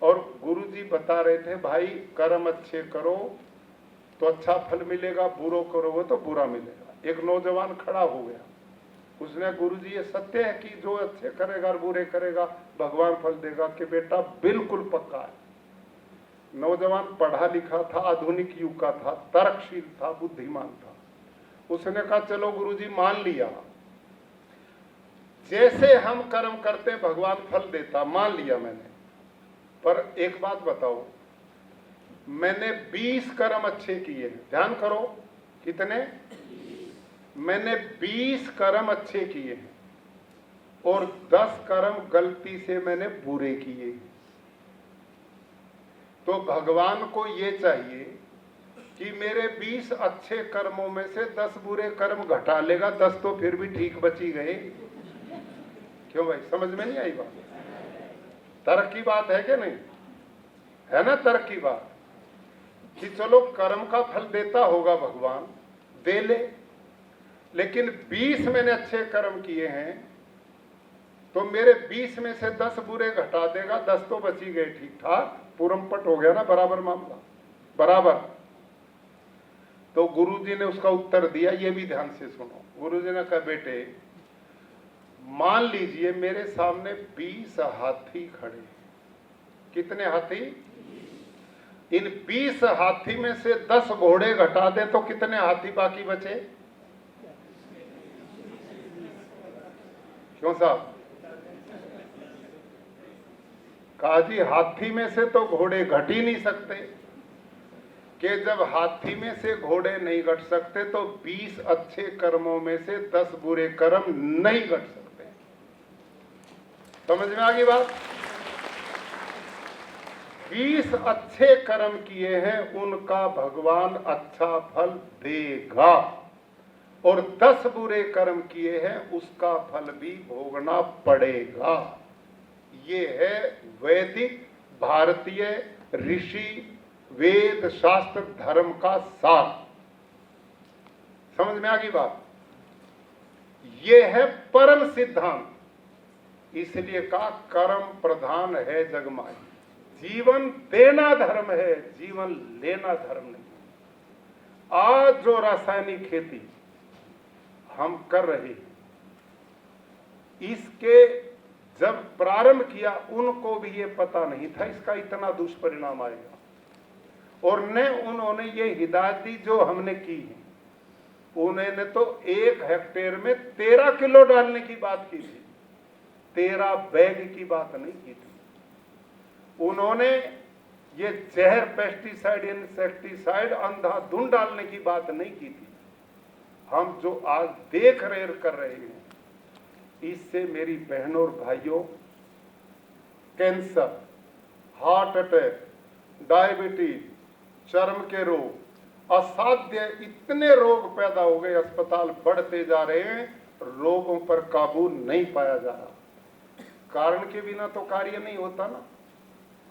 और गुरुजी बता रहे थे भाई कर्म अच्छे करो तो अच्छा फल मिलेगा, बुरो करोगे तो बुरा मिलेगा। एक नौजवान खड़ा हो गया, उसने गुरुजी ये सत्य है कि जो अच्छे करेगा और बुरे करेगा भगवान फल देगा? कि बेटा बिल्कुल पक्का है। नौजवान पढ़ा लिखा था, आधुनिक युग का था, तर्कशील था, बुद्धिमान था। उसने कहा चलो गुरुजी मान लिया, जैसे हम कर्म करते भगवान फल देता, मान लिया मैंने। पर एक बात बताओ, मैंने 20 कर्म अच्छे किए, ध्यान करो, कितने? मैंने 20 कर्म अच्छे किए हैं और 10 कर्म गलती से मैंने बुरे किए। तो भगवान को ये चाहिए कि मेरे 20 अच्छे कर्मों में से 10 बुरे कर्म घटा लेगा, 10 तो फिर भी ठीक बची गए। क्यों भाई, समझ में नहीं आई बात? तर्क की बात है कि नहीं? है ना तर्क की बात, कि चलो कर्म का फल देता होगा भगवान, दे ले, लेकिन 20 मैंने अच्छे कर्म किए हैं तो मेरे 20 में से 10 बुरे घटा देगा, 10 तो बची गए, ठीक ठाक, पूरमपट हो गया ना, बराबर मामला, बराबर। तो गुरुजी ने उसका उत्तर दिया, ये भी ध्यान से सुनो। गुरुजी ने कहा बेटे मान लीजिए मेरे सामने 20 हाथी खड़े। कितने हाथी? इन 20 हाथी में से 10 घोड़े घटा दे तो कितने हाथी बाकी बचे? क्यों साहब? कहा जी हाथी में से तो घोड़े घट ही नहीं सकते। कि जब हाथी में से घोड़े नहीं घट सकते तो 20 अच्छे कर्मों में से 10 बुरे कर्म नहीं घट सकते। समझ में आ गई बात? 20 अच्छे कर्म किए हैं उनका भगवान अच्छा फल देगा, और 10 बुरे कर्म किए हैं उसका फल भी भोगना पड़ेगा। ये है वैदिक भारतीय ऋषि वेद शास्त्र धर्म का सार। समझ में आ गई बात? ये है परम सिद्धांत। इसलिए कहा कर्म प्रधान है जगमाई। जीवन देना धर्म है, जीवन लेना धर्म नहीं। आज जो रासायनिक खेती हम कर रहे हैं, इसके जब प्रारंभ किया उनको भी ये पता नहीं था इसका इतना दुष्परिणाम आएगा। और न उन्होंने ये हिदायत दी जो हमने की है। उन्होंने तो 1 हेक्टेयर में 13 किलो डालने की बात की थी, 13 बैग की बात नहीं की थी। उन्होंने ये जहर, पेस्टिसाइड, इंसेक्टिसाइड अंधाधुंध डालने की बात नहीं की थी। हम जो आज देख रहे कर रहे हैं, इससे मेरी बहनों और भाइयों कैंसर, हार्ट अटैक, डायबिटीज, चर्म के रोग, असाध्य इतने रोग पैदा हो गए, अस्पताल बढ़ते जा रहे हैं, रोगों पर काबू नहीं पाया जा रहा। कारण के बिना तो कार्य नहीं होता ना।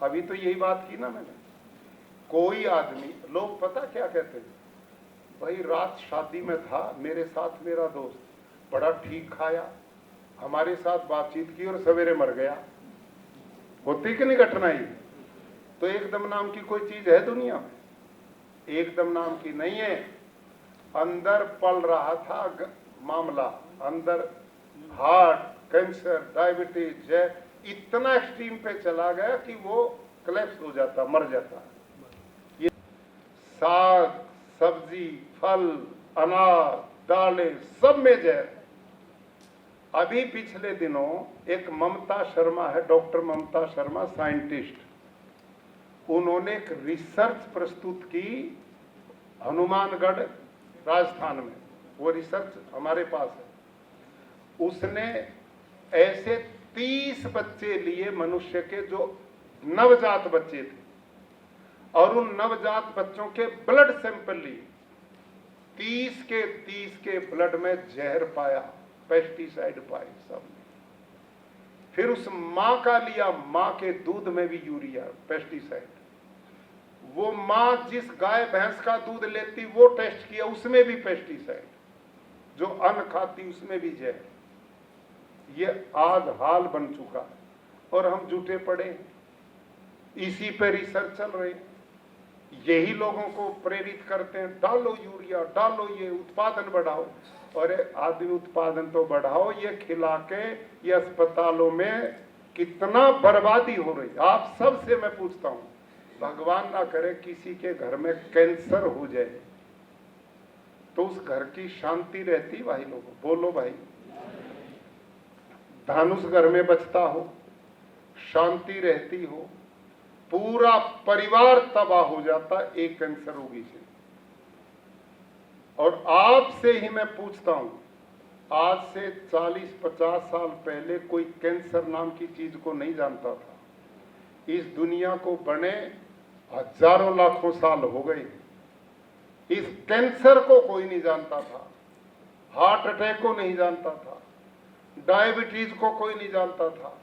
अभी तो यही बात की ना मैंने। कोई आदमी, लोग पता क्या कहते हैं, भाई रात शादी में था, मेरे साथ मेरा दोस्त बड़ा ठीक खाया, हमारे साथ बातचीत की और सवेरे मर गया। होती कि नहीं घटना ही? तो एकदम नाम की कोई चीज है दुनिया में? एकदम नाम की नहीं है। अंदर पल रहा था मामला, अंदर हार्ट, कैंसर, डायबिटीज है, इतना एक्सट्रीम पे चला गया कि वो कोलैप्स हो जाता, मर जाता। ये साग, सब्जी, फल, अनाज, दालें, सब में जहर। अभी पिछले दिनों एक ममता शर्मा है, डॉक्टर ममता शर्मा, साइंटिस्ट, उन्होंने एक रिसर्च प्रस्तुत की हनुमानगढ़ राजस्थान में। वो रिसर्च हमारे पास है। उसने ऐसे 30 बच्चे लिए, मनुष्य के जो नवजात बच्चे थे, और उन नवजात बच्चों के ब्लड सैंपल लिए। 30 के ब्लड में जहर पाया, पेस्टिसाइड पाए सब। फिर उस मां का लिया, मां के दूध में भी यूरिया, पेस्टिसाइड। वो मां जिस गाय भैंस का दूध लेती वो टेस्ट किया, उसमें भी पेस्टिसाइड। जो अन्न खाती उसमें भी जहर। ये आज हाल बन चुका है और हम जुटे पड़े, इसी पे रिसर्च चल रही। यही लोगों को प्रेरित करते हैं, डालो यूरिया, डालो ये, उत्पादन बढ़ाओ। और आदमी उत्पादन तो बढ़ाओ, ये खिला के ये अस्पतालों में कितना बर्बादी हो रही। आप सबसे मैं पूछता हूं, भगवान ना करे किसी के घर में कैंसर हो जाए तो उस घर की शांति रहती भाई लोगों? बोलो भाई। धनुष घर में बचता हो, शांति रहती हो, पूरा परिवार तबाह हो जाता एक कैंसर रोगी से। और आपसे ही मैं पूछता हूं, आज से 40-50 साल पहले कोई कैंसर नाम की चीज को नहीं जानता था। इस दुनिया को बने हजारों लाखों साल हो गए, इस कैंसर को कोई नहीं जानता था, हार्ट अटैक को नहीं जानता था, डायबिटीज को कोई नहीं जानता था,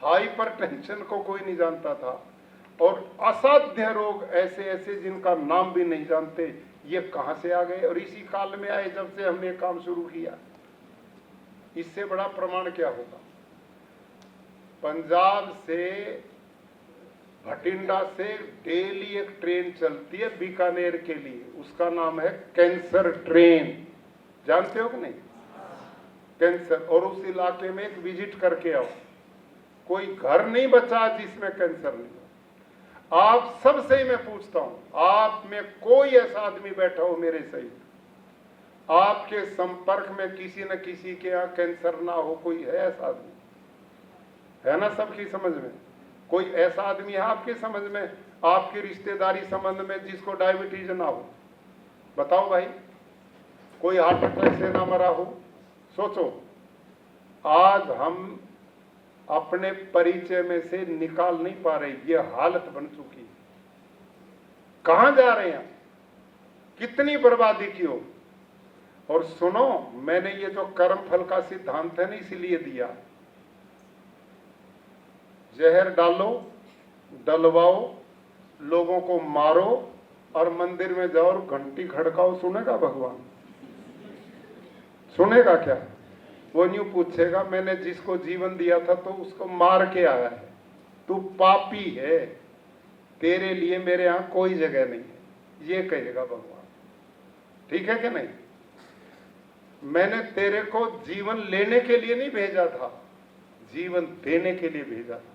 हाइपरटेंशन को कोई नहीं जानता था, और असाध्य रोग ऐसे ऐसे जिनका नाम भी नहीं जानते, ये कहां से आ गए? और इसी काल में आए जब से हमने काम शुरू किया। इससे बड़ा प्रमाण क्या होगा? पंजाब से, भटिंडा से डेली एक ट्रेन चलती है बीकानेर के लिए, उसका नाम है कैंसर ट्रेन। जानते हो कि नहीं? कैंसर। और उस इलाके में एक विजिट करके आओ, कोई घर नहीं बचा जिसमें कैंसर नहीं। आप सबसे मैं पूछता हूं, आप में कोई ऐसा आदमी बैठा हो मेरे सहित, आपके संपर्क में किसी न किसी के यहाँ कैंसर ना हो? कोई है ऐसा आदमी? है ना सबकी समझ में? कोई ऐसा आदमी है आपके समझ में, आपकी रिश्तेदारी संबंध में, जिसको डायबिटीज ना हो? बताओ भाई। कोई हार्ट अटैक से ना मरा हो? सोचो। आज हम अपने परिचय में से निकाल नहीं पा रहे, ये हालत बन चुकी है। कहां जा रहे हैं? कितनी बर्बादी की हो। और सुनो, मैंने ये जो कर्म फल का सिद्धांत है ना, इसलिए दिया। जहर डालो, डलवाओ, लोगों को मारो और मंदिर में जाओ और घंटी खड़काओ। सुनेगा भगवान? सुनेगा क्या? वो न्यू पूछेगा, मैंने जिसको जीवन दिया था तो उसको मार के आया है, तू पापी है, तेरे लिए मेरे यहां कोई जगह नहीं है, ये कहेगा भगवान। ठीक है कि नहीं? मैंने तेरे को जीवन लेने के लिए नहीं भेजा था, जीवन देने के लिए भेजा था।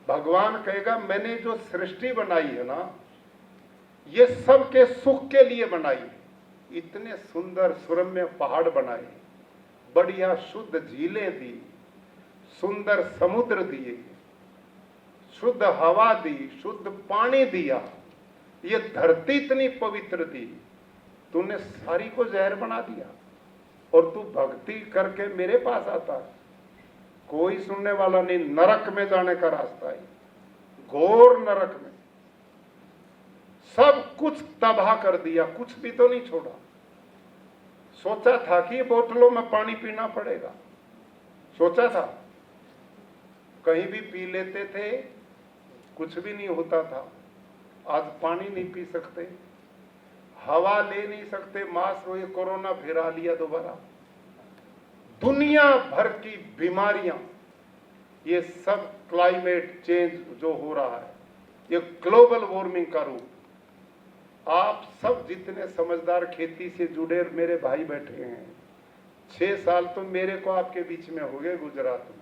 भगवान कहेगा, मैंने जो सृष्टि बनाई है ना, ये सबके सुख के लिए बनाई। इतने सुंदर सुरम्य पहाड़ बनाए, बढ़िया शुद्ध झीलें दी, सुंदर समुद्र दिए, शुद्ध हवा दी, शुद्ध पानी दिया, ये धरती इतनी पवित्र दी, तूने सारी को जहर बना दिया। और तू भक्ति करके मेरे पास आता है, कोई सुनने वाला नहीं, नरक में जाने का रास्ता है, घोर नरक में सब कुछ तबाह कर दिया, कुछ भी तो नहीं छोड़ा। सोचा था कि बोतलों में पानी पीना पड़ेगा, सोचा था, कहीं भी पी लेते थे, कुछ भी नहीं होता था। आज पानी नहीं पी सकते, हवा ले नहीं सकते, मास्क हुए, कोरोना फिर आ लिया दोबारा। दुनिया भर की बीमारियां, ये सब क्लाइमेट चेंज जो हो रहा है, ये ग्लोबल वार्मिंग का रूप। आप सब जितने समझदार खेती से जुड़े मेरे भाई बैठे हैं, 6 साल तो मेरे को आपके बीच में हो गए गुजरात में।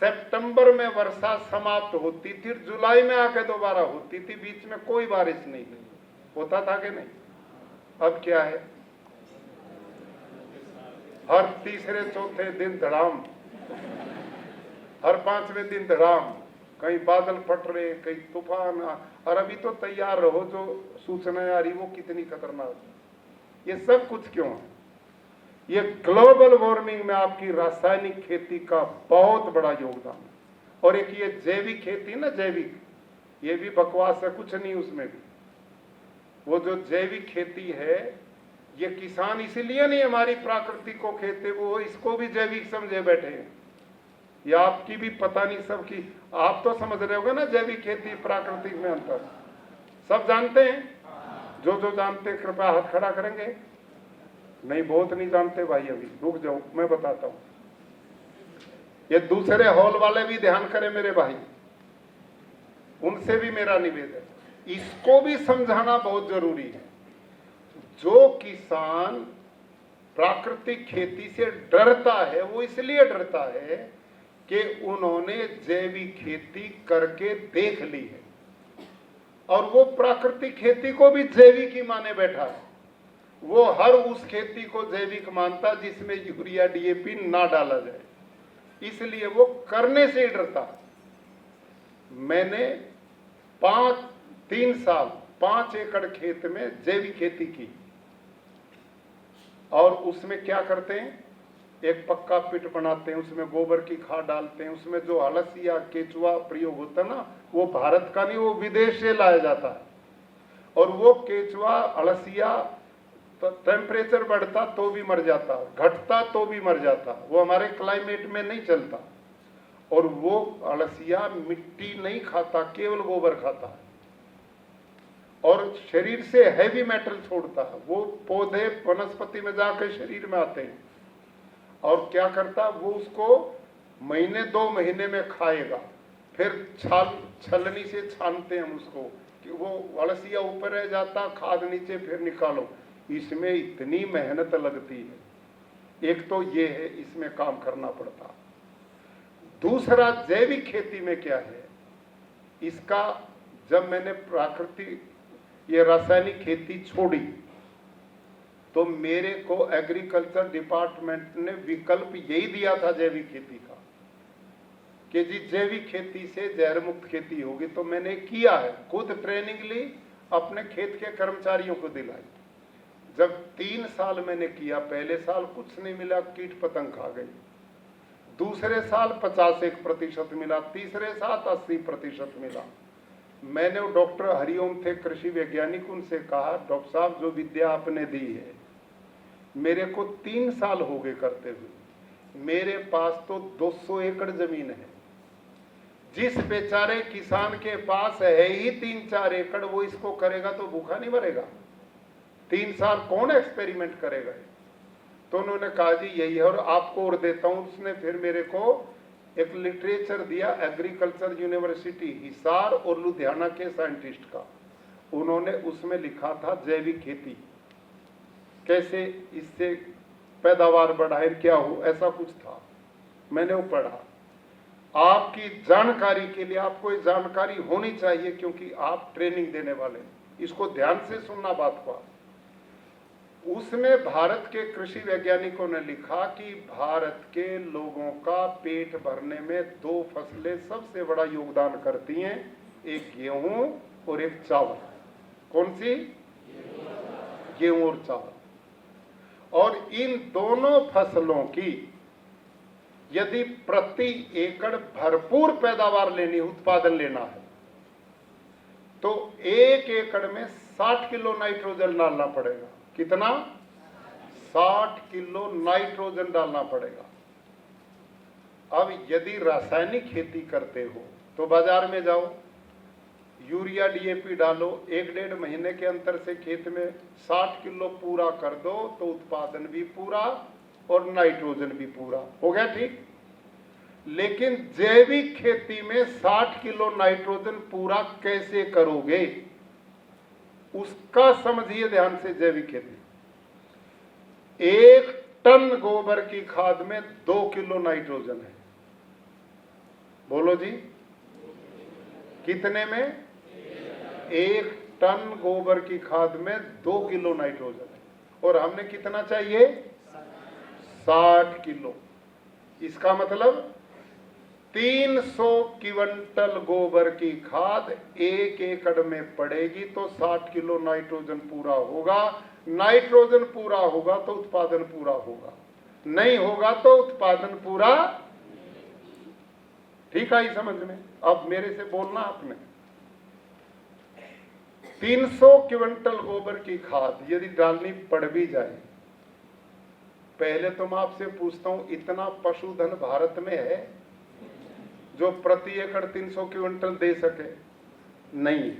सितंबर में वर्षा समाप्त होती थी, जुलाई में आके दोबारा होती थी, बीच में कोई बारिश नहीं होता था कि नहीं? अब क्या है, हर तीसरे चौथे दिन धड़ाम, हर 5वें दिन धड़ाम, कहीं बादल फट रहे, कहीं तूफान। और अभी तो तैयार रहो, जो सूचनाएं आ रही वो कितनी खतरनाक है। ये सब कुछ क्यों है? ये ग्लोबल वार्मिंग में आपकी रासायनिक खेती का बहुत बड़ा योगदान है। और एक ये जैविक खेती ना, जैविक, ये भी बकवास है, कुछ नहीं उसमें भी। वो जो जैविक खेती है, ये किसान इसलिए नहीं हमारी प्राकृतिक को खेते, वो इसको भी जैविक समझे बैठे हैं। ये आपकी भी पता नहीं सबकी, आप तो समझ रहे होगे ना जैविक खेती प्राकृतिक में अंतर, सब जानते हैं? जो जानते हैं कृपया हाथ खड़ा करेंगे। नहीं, बहुत नहीं जानते भाई, अभी रुक जाओ, मैं बताता हूं। ये दूसरे हॉल वाले भी ध्यान करें मेरे भाई, उनसे भी मेरा निवेदन, इसको भी समझाना बहुत जरूरी है। जो किसान प्राकृतिक खेती से डरता है, वो इसलिए डरता है कि उन्होंने जैविक खेती करके देख ली है, और वो प्राकृतिक खेती को भी जैविक ही माने बैठा है। वो हर उस खेती को जैविक मानता जिसमें यूरिया डीएपी ना डाला जाए, इसलिए वो करने से ही डरता है। मैंने 3 साल 5 एकड़ खेत में जैविक खेती की, और उसमें क्या करते हैं, एक पक्का पिट बनाते हैं, उसमें गोबर की खाद डालते हैं, उसमें जो अलसिया केचुआ प्रयोग होता है ना, वो भारत का नहीं, वो विदेश से लाया जाता है। और वो केचुआ अलसिया तो टेम्परेचर बढ़ता तो भी मर जाता, घटता तो भी मर जाता, वो हमारे क्लाइमेट में नहीं चलता। और वो अलसिया मिट्टी नहीं खाता, केवल गोबर खाता है, और शरीर से हैवी मेटल छोड़ता है। वो पौधे वनस्पति में जाकर शरीर में आते हैं, और क्या करता, वो उसको महीने 2 महीने में खाएगा, फिर छलनी से छानते हैं हम उसको, कि वो अलसिया ऊपर रह जाता, खाद नीचे, फिर निकालो। इसमें इतनी मेहनत लगती है, एक तो ये है, इसमें काम करना पड़ता। दूसरा, जैविक खेती में क्या है, इसका जब मैंने प्राकृतिक ये रासायनिक खेती छोड़ी, तो मेरे को एग्रीकल्चर डिपार्टमेंट ने विकल्प यही दिया था जैविक खेती का, कि जी जैविक खेती से जहर मुक्त खेती होगी। तो मैंने किया है, खुद ट्रेनिंग ली, अपने खेत के कर्मचारियों को दिलाई। जब 3 साल मैंने किया, पहले साल कुछ नहीं मिला, कीट पतंग खा गई। दूसरे साल 85% मिला, तीसरे साल 80% मिला। मैंने वो डॉक्टर हरिओम थे कृषि वैज्ञानिक, उनसे कहा, डॉक्टर साहब जो विद्या आपने दी है, मेरे को 3 साल हो गए करते हुए, मेरे पास तो 200 एकड़ जमीन है। जिस बेचारे किसान के पास है ही 3-4 एकड़, वो इसको करेगा तो भूखा नहीं मरेगा। 3 साल कौन एक्सपेरिमेंट करेगा? तो उन्होंने कहा जी यही है, और आपको और देता हूं। उसने फिर मेरे को एक लिटरेचर दिया, एग्रीकल्चर यूनिवर्सिटी हिसार और लुधियाना के साइंटिस्ट का। उन्होंने उसमें लिखा था जैविक खेती कैसे इससे पैदावार बढ़ाए, क्या हो, ऐसा कुछ था। मैंने वो पढ़ा। आपकी जानकारी के लिए आपको ये जानकारी होनी चाहिए, क्योंकि आप ट्रेनिंग देने वाले, इसको ध्यान से सुनना बात को। उसमें भारत के कृषि वैज्ञानिकों ने लिखा कि भारत के लोगों का पेट भरने में 2 फसलें सबसे बड़ा योगदान करती हैं, एक गेहूं और एक चावल। कौन सी? गेहूं और चावल। और इन दोनों फसलों की यदि प्रति एकड़ भरपूर पैदावार लेनी, उत्पादन लेना है, तो 1 एकड़ में 60 किलो नाइट्रोजन डालना पड़ेगा। कितना? 60 किलो नाइट्रोजन डालना पड़ेगा। अब यदि रासायनिक खेती करते हो तो बाजार में जाओ, यूरिया डीएपी डालो, 1-1.5 महीने के अंतर से खेत में 60 किलो पूरा कर दो तो उत्पादन भी पूरा और नाइट्रोजन भी पूरा हो गया। ठीक। लेकिन जैविक खेती में 60 किलो नाइट्रोजन पूरा कैसे करोगे, उसका समझिए ध्यान से। जैविक खेती, 1 टन गोबर की खाद में 2 किलो नाइट्रोजन है। बोलो जी, कितने में? 1 टन गोबर की खाद में 2 किलो नाइट्रोजन है। और हमने कितना चाहिए? 60 किलो। इसका मतलब 300 क्विंटल गोबर की खाद 1 एकड़ में पड़ेगी तो 60 किलो नाइट्रोजन पूरा होगा। नाइट्रोजन पूरा होगा तो उत्पादन पूरा होगा, नहीं होगा तो उत्पादन पूरा। ठीक आई समझ में? अब मेरे से बोलना आपने। 300 क्विंटल गोबर की खाद यदि डालनी पड़ भी जाए, पहले तो मैं आपसे पूछता हूं, इतना पशुधन भारत में है जो प्रति एकड़ 300 क्विंटल दे सके? नहीं।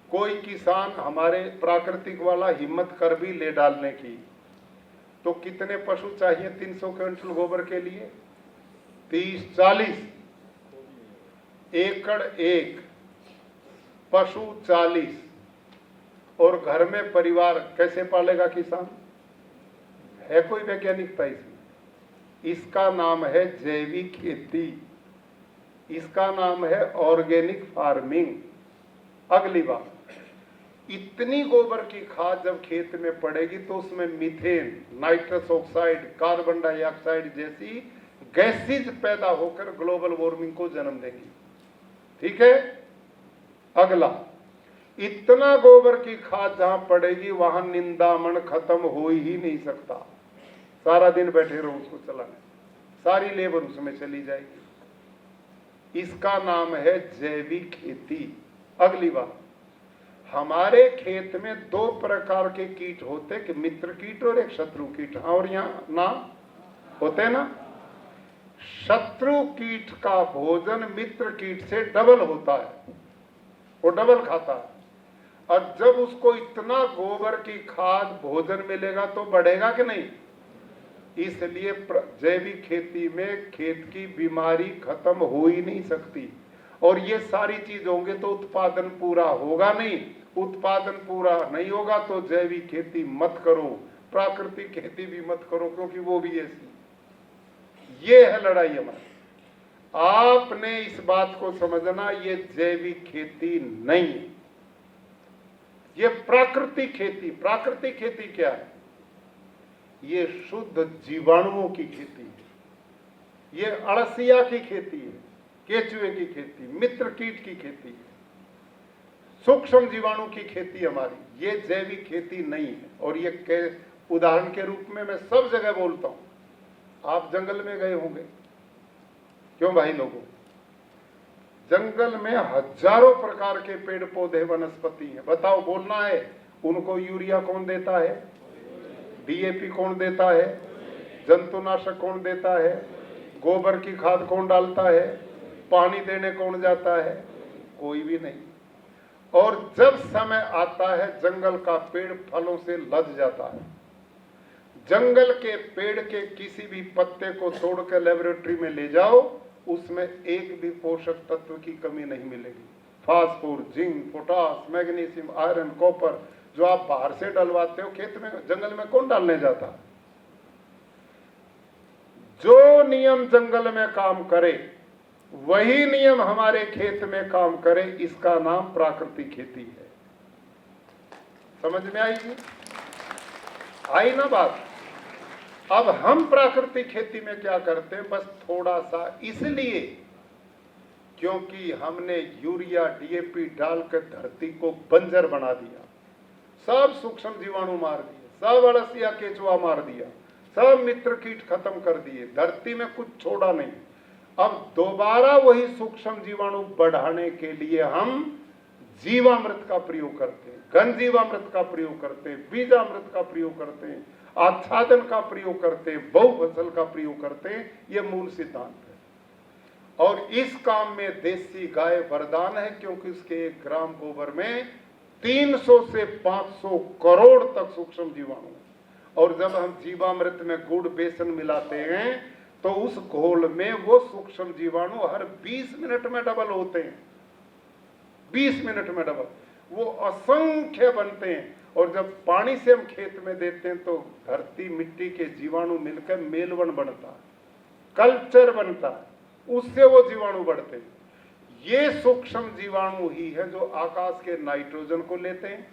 कोई किसान हमारे प्राकृतिक वाला हिम्मत कर भी ले डालने की, तो कितने पशु चाहिए 300 क्विंटल गोबर के लिए? 30-40 एकड़ एक, पशु 40, और घर में परिवार कैसे पालेगा किसान? है कोई वैज्ञानिकता इसमें? इसका नाम है जैविक खेती, इसका नाम है ऑर्गेनिक फार्मिंग। अगली बात, इतनी गोबर की खाद जब खेत में पड़ेगी तो उसमें methane, nitrous oxide, carbon dioxide जैसी गैसेज पैदा होकर ग्लोबल वार्मिंग को जन्म देंगी। ठीक है। अगला, इतना गोबर की खाद जहां पड़ेगी वहां निंदामण खत्म हो ही नहीं सकता। सारा दिन बैठे रहो उसको चलाने, सारी लेबर उसमें चली जाएगी। इसका नाम है जैविक खेती। अगली बात, हमारे खेत में 2 प्रकार के कीट होते हैं, कि मित्र कीट और एक शत्रु कीट। और यहाँ ना होते हैं ना, शत्रु कीट का भोजन मित्र कीट से डबल होता है, वो डबल खाता है। और जब उसको इतना गोबर की खाद भोजन मिलेगा तो बढ़ेगा कि नहीं? इसलिए जैविक खेती में खेत की बीमारी खत्म हो ही नहीं सकती। और ये सारी चीज होंगे तो उत्पादन पूरा होगा नहीं। उत्पादन पूरा नहीं होगा तो जैविक खेती मत करो, प्राकृतिक खेती भी मत करो, क्योंकि वो भी ऐसी। ये है लड़ाई हमारी। आपने इस बात को समझना, ये जैविक खेती नहीं है, ये प्राकृतिक खेती। प्राकृतिक खेती क्या है? ये शुद्ध जीवाणुओं की खेती है, ये अड़सिया की खेती है, केचुए की खेती, मित्र कीट की खेती है, सूक्ष्म जीवाणु की खेती हमारी। ये जैविक खेती नहीं है। और ये उदाहरण के रूप में मैं सब जगह बोलता हूं। आप जंगल में गए होंगे, क्यों भाई लोगों? जंगल में हजारों प्रकार के पेड़ पौधे वनस्पति हैं। बताओ, बोलना है, उनको यूरिया कौन देता है? डीएपी कौन देता है? जंतुनाशक कौन देता है? गोबर की खाद कौन डालता है? पानी देने कौन जाता है? कोई भी नहीं। और जब समय आता है, जंगल का पेड़ फलों से लद जाता है। जंगल के पेड़ के किसी भी पत्ते को तोड़कर लेबोरेटरी में ले जाओ, उसमें एक भी पोषक तत्व की कमी नहीं मिलेगी। Phosphor, zinc, potash, magnesium, iron, copper जो आप बाहर से डलवाते हो खेत में, जंगल में कौन डालने जाता? जो नियम जंगल में काम करे वही नियम हमारे खेत में काम करे, इसका नाम प्राकृतिक खेती है। समझ में आएगी? आई ना बात? अब हम प्राकृतिक खेती में क्या करते हैं, बस थोड़ा सा, इसलिए क्योंकि हमने यूरिया डीएपी डालकर धरती को बंजर बना दिया, सब सूक्ष्म जीवाणु मार दिए, सब अड़सिया केचुआ मार दिया, सब मित्र कीट खत्म कर दिए, धरती में कुछ छोड़ा नहीं। अब दोबारा वही सूक्ष्म जीवाणु बढ़ाने के लिए हम जीवामृत का प्रयोग करते हैं, घनजीवामृत का प्रयोग करते हैं, बीजामृत का प्रयोग करते हैं, आच्छादन का प्रयोग करते हैं, बहुफसल का प्रयोग करते हैं। ये मूल सिद्धांत है। और इस काम में देसी गाय वरदान है, क्योंकि इसके 1 ग्राम गोबर में 300 से 500 करोड़ तक सूक्ष्म जीवाणु। और जब हम जीवामृत में गुड़ बेसन मिलाते हैं तो उस घोल में वो सूक्ष्म जीवाणु हर 20 मिनट में डबल होते हैं। 20 मिनट में डबल, वो असंख्य बनते हैं। और जब पानी से हम खेत में देते हैं तो धरती मिट्टी के जीवाणु मिलकर मेलवन बनता है, कल्चर बनता है, उससे वो जीवाणु बढ़ते हैं। ये सूक्ष्म जीवाणु ही है जो आकाश के नाइट्रोजन को लेते हैं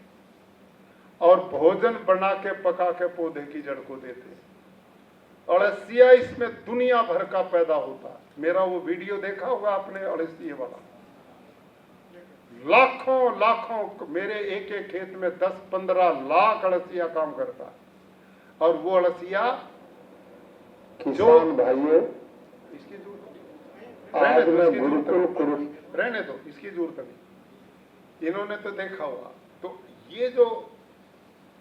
और भोजन बना के पका के पौधे की जड़ को देते हैं। अड़सिया इसमें दुनिया भर का पैदा होता है। मेरा वो वीडियो देखा होगा आपने अड़सिए वाला, लाखों लाखों, मेरे एक एक खेत में 10-15 लाख अड़सिया काम करता है। और वो अड़सिया जो भाइयों, इसकी रहने दो, इसकी जरूरत नहीं, इन्होंने तो देखा होगा। तो ये जो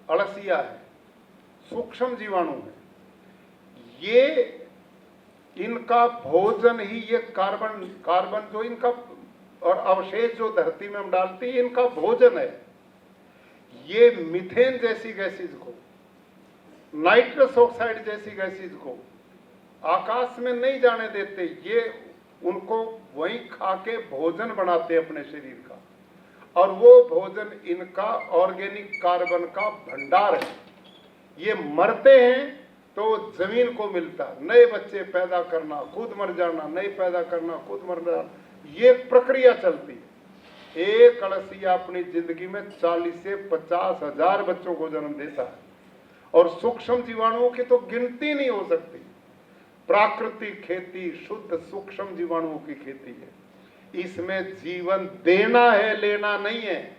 अड़सिया है, सूक्ष्म जीवाणु है, ये इनका भोजन ही ये कार्बन जो इनका और अवशेष जो धरती में हम डालते हैं, इनका भोजन है। ये मीथेन जैसी गैसेज को, नाइट्रस ऑक्साइड जैसी गैसेज को आकाश में नहीं जाने देते, ये उनको वहीं खा के भोजन बनाते अपने शरीर का। और वो भोजन इनका ऑर्गेनिक कार्बन का भंडार है। ये मरते हैं तो जमीन को मिलता, नए बच्चे पैदा करना, खुद मर जाना, नए पैदा करना, खुद मर जाना, ये प्रक्रिया चलती है। एक अड़सिया अपनी जिंदगी में 40 से 50 हजार बच्चों को जन्म देता है। और सूक्ष्म जीवाणुओं की तो गिनती नहीं हो सकती। प्राकृतिक खेती शुद्ध सूक्ष्म जीवाणुओं की खेती है। इसमें जीवन देना है, लेना नहीं है।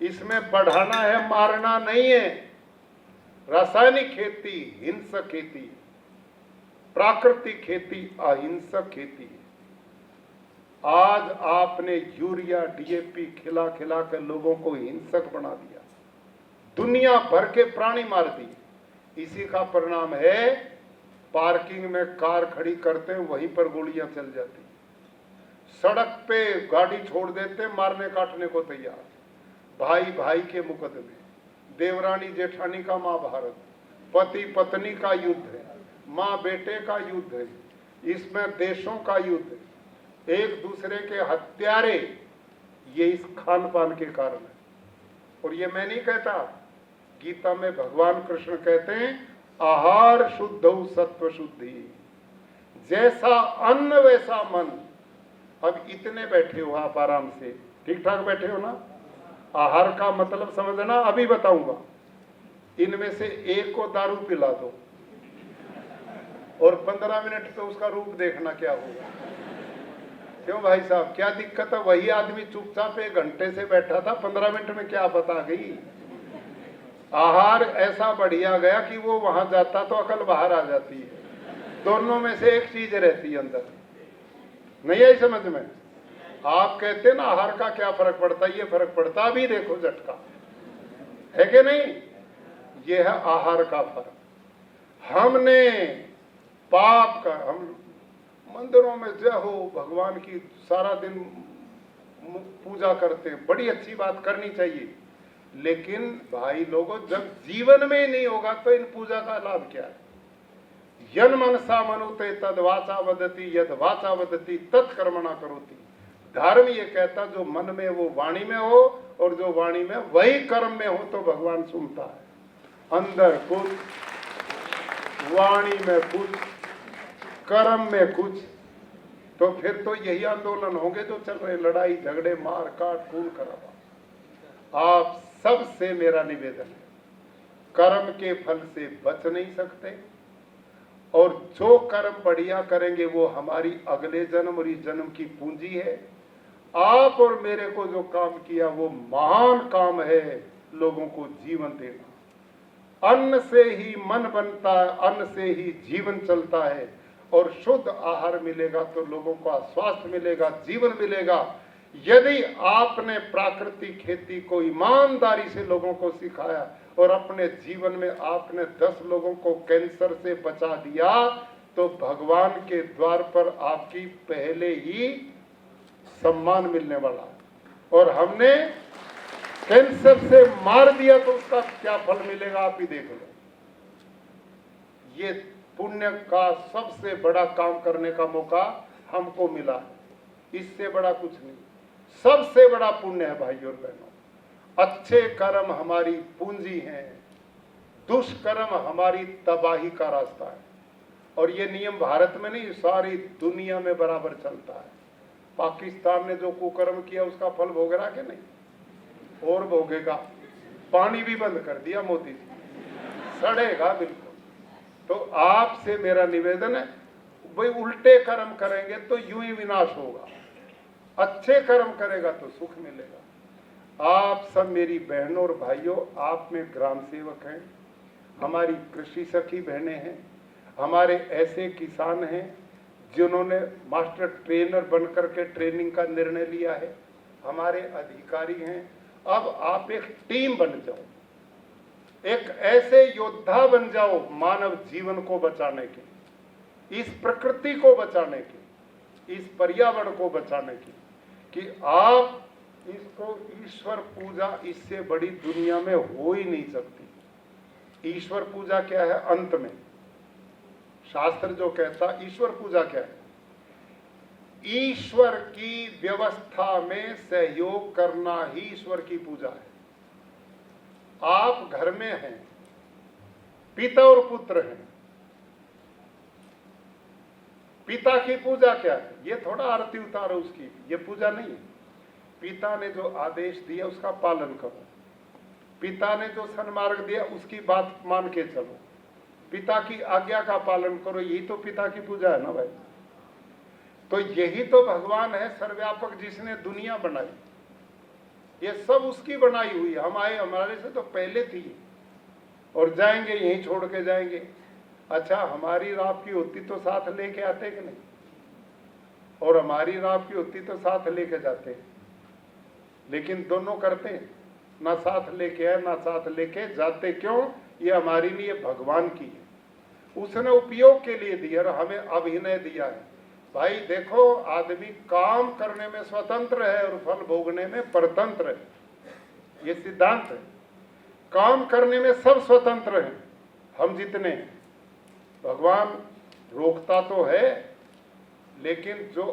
इसमें बढ़ाना है, मारना नहीं है। रासायनिक खेती हिंसक खेती, प्राकृतिक खेती अहिंसक खेती है। आज आपने यूरिया डीएपी खिला खिला कर लोगों को हिंसक बना दिया, दुनिया भर के प्राणी मार दिए। इसी का परिणाम है पार्किंग में कार खड़ी करते हैं, वहीं पर गोलियां चल जाती, सड़क पे गाड़ी छोड़ देते, मारने काटने को तैयार। भाई भाई के मुकदमे, देवरानी जेठानी का महाभारत, पति पत्नी का युद्ध है, माँ बेटे का युद्ध है, इसमें देशों का युद्ध है, एक दूसरे के हत्यारे। ये इस खान पान के कारण है। और ये मैं नहीं कहता, गीता में भगवान कृष्ण कहते हैं आहार शुद्ध सत्व शुद्धि, जैसा अन्न वैसा मन। अब इतने बैठे हो आप आराम से, ठीक ठाक बैठे हो ना? आहार का मतलब समझना, अभी बताऊंगा। इनमें से एक को दारू पिला दो और 15 मिनट पे उसका रूप देखना क्या होगा। क्यों भाई साहब, क्या दिक्कत है? वही आदमी चुपचाप 1 घंटे से बैठा था, 15 मिनट में क्या बता गई। आहार ऐसा बढ़िया गया कि वो वहां जाता तो अकल बाहर आ जाती है। दोनों में से एक चीज रहती है अंदर, नहीं आई समझ में? आप कहते ना आहार का क्या फर्क पड़ता है, ये फर्क पड़ता। अभी देखो झटका है कि नहीं? ये है आहार का फर्क। हमने पाप का, हम मंदिरों में जय हो भगवान की सारा दिन पूजा करते हैं, बड़ी अच्छी बात करनी चाहिए। लेकिन भाई लोगों, जब जीवन में ही नहीं होगा तो इन पूजा का लाभ क्या है? यन मनसा मनुते तद वाचा वदति, यद वाचा वदति तत्कर्मणा करोति। धर्म ये कहता जो मन में वो वाणी में हो, और जो वाणी में वही कर्म में हो तो भगवान सुनता है। अंदर कुछ, वाणी में कुछ, कर्म में कुछ, तो फिर तो यही आंदोलन होंगे जो चल रहे, लड़ाई झगड़े मार काट खून खराबा। आप सबसे मेरा निवेदन है, कर्म के फल से बच नहीं सकते, और जो कर्म बढ़िया करेंगे वो हमारी अगले जन्म और इस जन्म की पूंजी है। आप और मेरे को जो काम किया वो महान काम है, लोगों को जीवन देना। अन्न से ही मन बनता है, अन्न से ही जीवन चलता है। और शुद्ध आहार मिलेगा तो लोगों का स्वास्थ्य मिलेगा, जीवन मिलेगा। यदि आपने प्राकृतिक खेती को ईमानदारी से लोगों को सिखाया और अपने जीवन में आपने 10 लोगों को कैंसर से बचा दिया, तो भगवान के द्वार पर आपकी पहले ही सम्मान मिलने वाला है। और हमने कैंसर से मार दिया तो उसका क्या फल मिलेगा आप ही देख लो। ये पुण्य का सबसे बड़ा काम करने का मौका हमको मिला है, इससे बड़ा कुछ नहीं। सबसे बड़ा पुण्य है भाइयों और बहनों। अच्छे कर्म हमारी पूंजी हैं, दुष्कर्म हमारी तबाही का रास्ता है। और ये नियम भारत में नहीं, सारी दुनिया में बराबर चलता है। पाकिस्तान ने जो कुकर्म किया उसका फल भोग रहा कि नहीं, और भोगेगा। पानी भी बंद कर दिया मोदी जी, सड़ेगा बिल्कुल। तो आपसे मेरा निवेदन है, भाई उल्टे कर्म करेंगे तो यूं ही विनाश होगा, अच्छे कर्म करेगा तो सुख मिलेगा। आप सब मेरी बहनों और भाइयों, आप में ग्राम सेवक हैं, हमारी कृषि सखी बहनें हैं, हमारे ऐसे किसान हैं जिन्होंने मास्टर ट्रेनर बनकर के ट्रेनिंग का निर्णय लिया है, हमारे अधिकारी हैं। अब आप एक टीम बन जाओ, एक ऐसे योद्धा बन जाओ मानव जीवन को बचाने के, इस प्रकृति को बचाने के, इस पर्यावरण को बचाने की, कि आप इसको ईश्वर पूजा इससे बड़ी दुनिया में हो ही नहीं सकती। ईश्वर पूजा क्या है? अंत में शास्त्र जो कहता ईश्वर पूजा क्या है? ईश्वर की व्यवस्था में सहयोग करना ही ईश्वर की पूजा है। आप घर में हैं, पिता और पुत्र हैं, पिता की पूजा क्या है? ये थोड़ा आरती उतारो उसकी, ये पूजा नहीं है। पिता ने जो आदेश दिया उसका पालन करो, पिता ने जो सन्मार्ग दिया उसकी बात मान के चलो, पिता की आज्ञा का पालन करो, यही तो पिता की पूजा है ना भाई। तो यही तो भगवान है सर्वव्यापक, जिसने दुनिया बनाई। ये सब उसकी बनाई हुई है। हम आए, हमारे से तो पहले थी और जाएंगे, यहीं छोड़ के जाएंगे। अच्छा, हमारी रात की होती तो साथ लेके आते कि नहीं, और हमारी रात की होती तो साथ लेके जाते, लेकिन दोनों करते हैं, ना साथ लेके आए ना साथ लेके जाते। क्यों? ये हमारी नहीं, ये भगवान की है। उसने उपयोग के लिए दिया और हमें अभिनय दिया है। भाई देखो, आदमी काम करने में स्वतंत्र है और फल भोगने में परतंत्र है। ये सिद्धांत है। काम करने में सब स्वतंत्र हैं, हम जितने हैं। भगवान रोकता तो है, लेकिन जो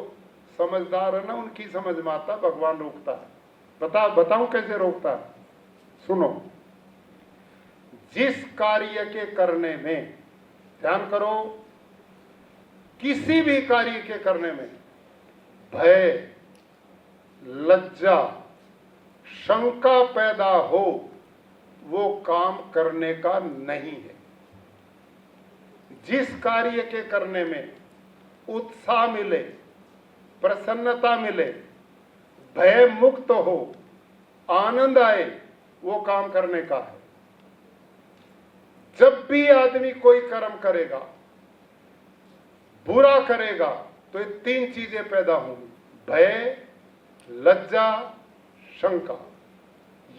समझदार है ना उनकी समझ में आता, भगवान रोकता है। बताऊं कैसे रोकता है? सुनो, जिस कार्य के करने में, ध्यान करो, किसी भी कार्य के करने में भय, लज्जा, शंका पैदा हो, वो काम करने का नहीं है। जिस कार्य के करने में उत्साह मिले, प्रसन्नता मिले, भय मुक्त हो, आनंद आए, वो काम करने का है। जब भी आदमी कोई कर्म करेगा, बुरा करेगा, तो ये 3 चीजें पैदा होंगी, भय, लज्जा, शंका।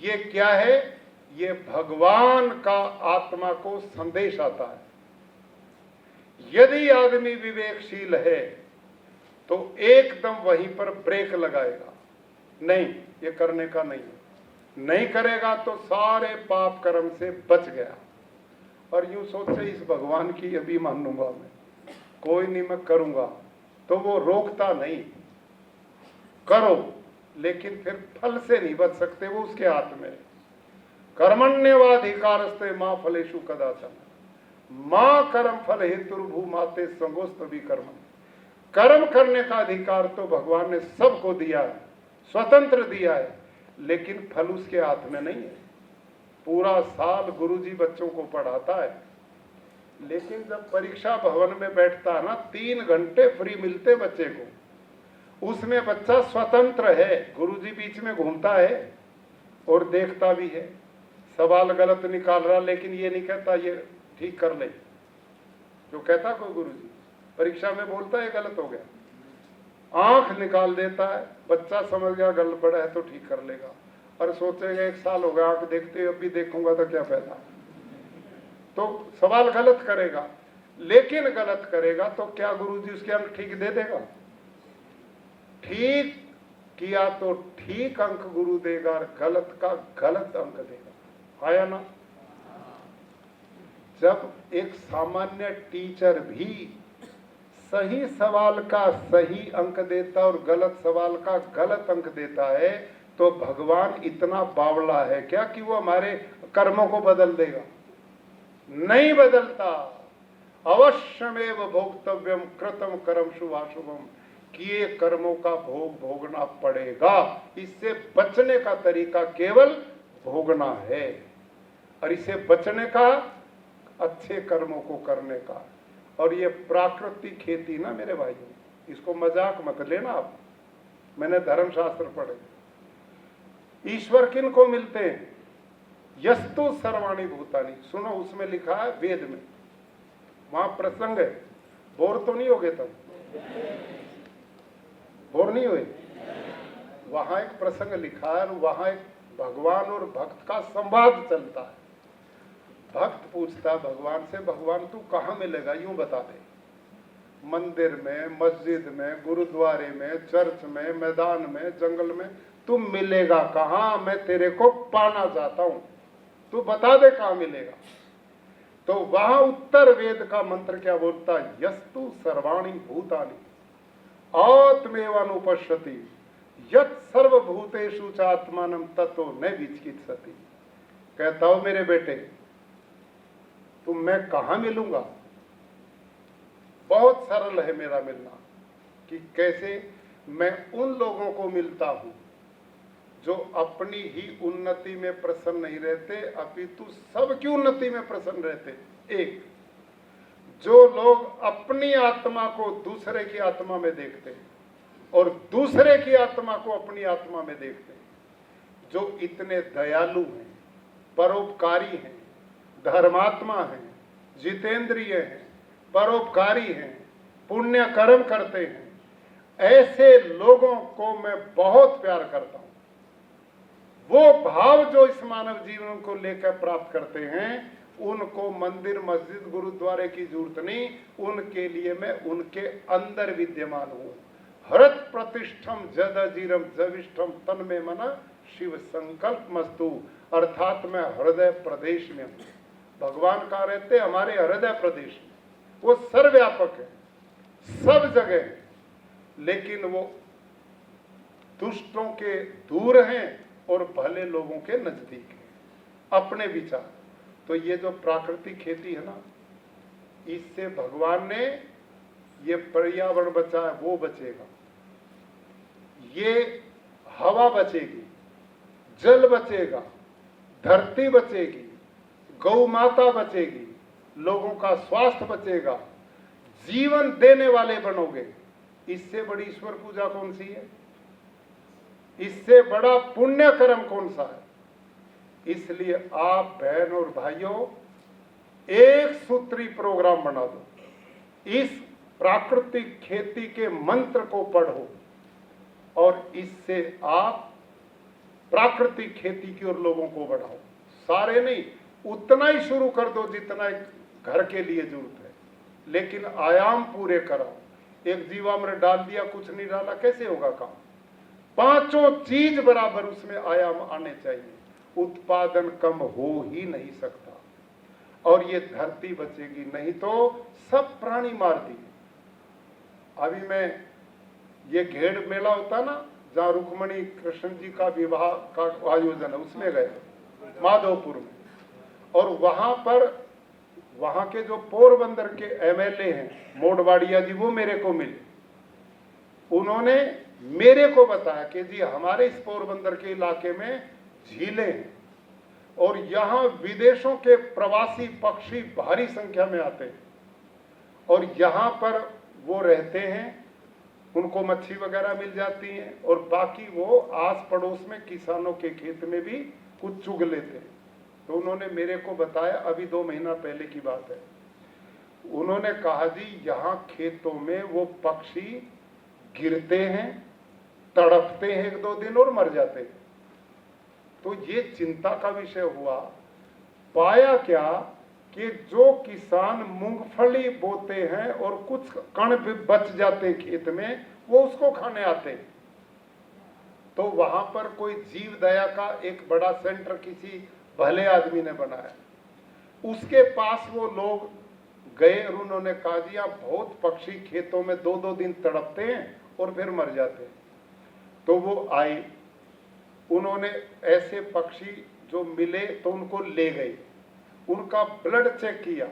ये क्या है? ये भगवान का आत्मा को संदेश आता है। यदि आदमी विवेकशील है तो एकदम वहीं पर ब्रेक लगाएगा, नहीं, ये करने का नहीं करेगा तो सारे पाप कर्म से बच गया। और यूं सोचे, इस भगवान की अभी मान लूंगा मैं, कोई नहीं, मैं करूंगा, तो वो रोकता नहीं। करो, लेकिन फिर फल से नहीं बच सकते, वो उसके हाथ में। कर्मण्येवाधिकारस्ते मां फलेषु कदाचन, मां कर्म फल हेतुर्भूमाते संगोस्त भी कर्म। कर्म करने का अधिकार तो भगवान ने सबको दिया है, स्वतंत्र दिया है, लेकिन फल उसके हाथ में नहीं है। पूरा साल गुरुजी बच्चों को पढ़ाता है, लेकिन जब परीक्षा भवन में बैठता है ना, 3 घंटे फ्री मिलते बच्चे को, उसमें बच्चा स्वतंत्र है, गुरुजी बीच में घूमता है और देखता भी है, सवाल गलत निकाल रहा, लेकिन ये नहीं कहता ये ठीक कर ले। जो कहता कोई गुरुजी परीक्षा में बोलता है गलत हो गया, आंख निकाल देता है। बच्चा समझ गया गड़बड़ है तो ठीक कर लेगा, और सोचेगा 1 साल हो गया आंख देखते, अब भी देखूंगा तो क्या फायदा, तो सवाल गलत करेगा। लेकिन गलत करेगा तो क्या गुरुजी उसके अंक ठीक दे देगा? ठीक किया तो ठीक अंक गुरु देगा, और गलत का गलत अंक देगा। आया ना? जब एक सामान्य टीचर भी सही सवाल का सही अंक देता और गलत सवाल का गलत अंक देता है, तो भगवान इतना बावला है क्या कि वो हमारे कर्मों को बदल देगा? नहीं बदलता। अवश्यमेव भोक्तव्यम कृतम कर्म शुभाशुभम, किए कर्मों का भोग भोगना पड़ेगा। इससे बचने का तरीका केवल भोगना है, और इससे बचने का अच्छे कर्मों को करने का। और ये प्राकृतिक खेती ना मेरे भाइयों, इसको मजाक मत लेना आप। मैंने धर्मशास्त्र पढ़े। ईश्वर किन को मिलते हैं? यस्तु सर्वाणि भूतानि। सुनो, उसमें लिखा है वेद में, वहां प्रसंग है। बोर तो नहीं हो गए तब? बोर नहीं हुए? वहां एक प्रसंग लिखा है, और वहां एक भगवान और भक्त का संवाद चलता है। भक्त पूछता भगवान से, भगवान तू कहाँ मिलेगा, यूं बता दे। मंदिर में, मस्जिद में, गुरुद्वारे में, चर्च में, मैदान में, जंगल में, तू मिलेगा कहाँ? मैं तेरे को पाना चाहता हूं, तू बता दे कहाँ मिलेगा। तो वहां उत्तर वेद का मंत्र क्या बोलता है? यस्तु सर्वाणि भूतानि आत्मेवानुपश्यति यत् सर्वभूतेषु च आत्मानं ततो न विचिकित्सति। कहता हूं मेरे बेटे, तो मैं कहां मिलूंगा? बहुत सरल है मेरा मिलना। कि कैसे? मैं उन लोगों को मिलता हूं जो अपनी ही उन्नति में प्रसन्न नहीं रहते, अपितु सबकी उन्नति में प्रसन्न रहते। एक, जो लोग अपनी आत्मा को दूसरे की आत्मा में देखते हैं और दूसरे की आत्मा को अपनी आत्मा में देखते हैं, जो इतने दयालु हैं, परोपकारी हैं, धर्मात्मा हैं, जितेंद्रिय हैं, परोपकारी हैं, पुण्य कर्म करते हैं, ऐसे लोगों को मैं बहुत प्यार करता हूं। वो भाव जो इस मानव जीवन को लेकर प्राप्त करते हैं, उनको मंदिर, मस्जिद, गुरुद्वारे की जरूरत नहीं। उनके लिए मैं उनके अंदर विद्यमान हूं। हरत प्रतिष्ठम जद अजीरम जविष्ठम तन में मना शिव संकल्प मस्तु। अर्थात मैं हृदय प्रदेश में हूं। भगवान कहाँ रहते? हमारे हृदय प्रदेश में। वो सर्वव्यापक है, सब जगह है, लेकिन वो दुष्टों के दूर हैं और भले लोगों के नजदीक है, अपने विचार। तो ये जो प्राकृतिक खेती है ना, इससे भगवान ने ये पर्यावरण बचा है, वो बचेगा, ये हवा बचेगी, जल बचेगा, धरती बचेगी, गौ माता बचेगी, लोगों का स्वास्थ्य बचेगा, जीवन देने वाले बनोगे। इससे बड़ी ईश्वर पूजा कौन सी है? इससे बड़ा पुण्य कर्म कौन सा है? इसलिए आप बहन और भाइयों, एक सूत्री प्रोग्राम बना दो, इस प्राकृतिक खेती के मंत्र को पढ़ो, और इससे आप प्राकृतिक खेती की ओर लोगों को बढ़ाओ। सारे नहीं, उतना ही शुरू कर दो जितना घर के लिए जरूरत है, लेकिन आयाम पूरे कराओ। एक जीवामृत डाल दिया, कुछ नहीं डाला, कैसे होगा काम? पांचों चीज बराबर उसमें आयाम आने चाहिए। उत्पादन कम हो ही नहीं सकता, और ये धरती बचेगी, नहीं तो सब प्राणी मार दिए। अभी मैं ये घेड़ मेला होता ना, जहाँ रुक्मणी कृष्ण जी का विवाह का आयोजन है, उसमें गया माधवपुर में। और वहां पर वहां के जो पोरबंदर के एमएलए हैं मोडवाड़िया जी, वो मेरे को मिले। उन्होंने मेरे को बताया कि जी हमारे इस पोरबंदर के इलाके में झीलें हैं, और यहाँ विदेशों के प्रवासी पक्षी भारी संख्या में आते हैं, और यहाँ पर वो रहते हैं, उनको मच्छी वगैरह मिल जाती है, और बाकी वो आस पड़ोस में किसानों के खेत में भी कुछ चुग लेते हैं। तो उन्होंने मेरे को बताया, अभी 2 महीना पहले की बात है, उन्होंने कहा जी यहाँ खेतों में वो पक्षी गिरते हैं, तड़पते हैं 1-2 दिन और मर जाते हैं। तो ये चिंता का विषय हुआ। पाया क्या कि जो किसान मूंगफली बोते हैं और कुछ कण भी बच जाते खेत में, वो उसको खाने आते। तो वहां पर कोई जीव दया का एक बड़ा सेंटर किसी भले आदमी ने बनाया। उसके पास वो लोग गए और उन्होंने कहा जी यहाँ बहुत पक्षी खेतों में 2-2 दिन तड़पते हैं और फिर मर जाते हैं। तो वो आए, उन्होंने ऐसे पक्षी जो मिले तो उनको ले गए, उनका ब्लड चेक किया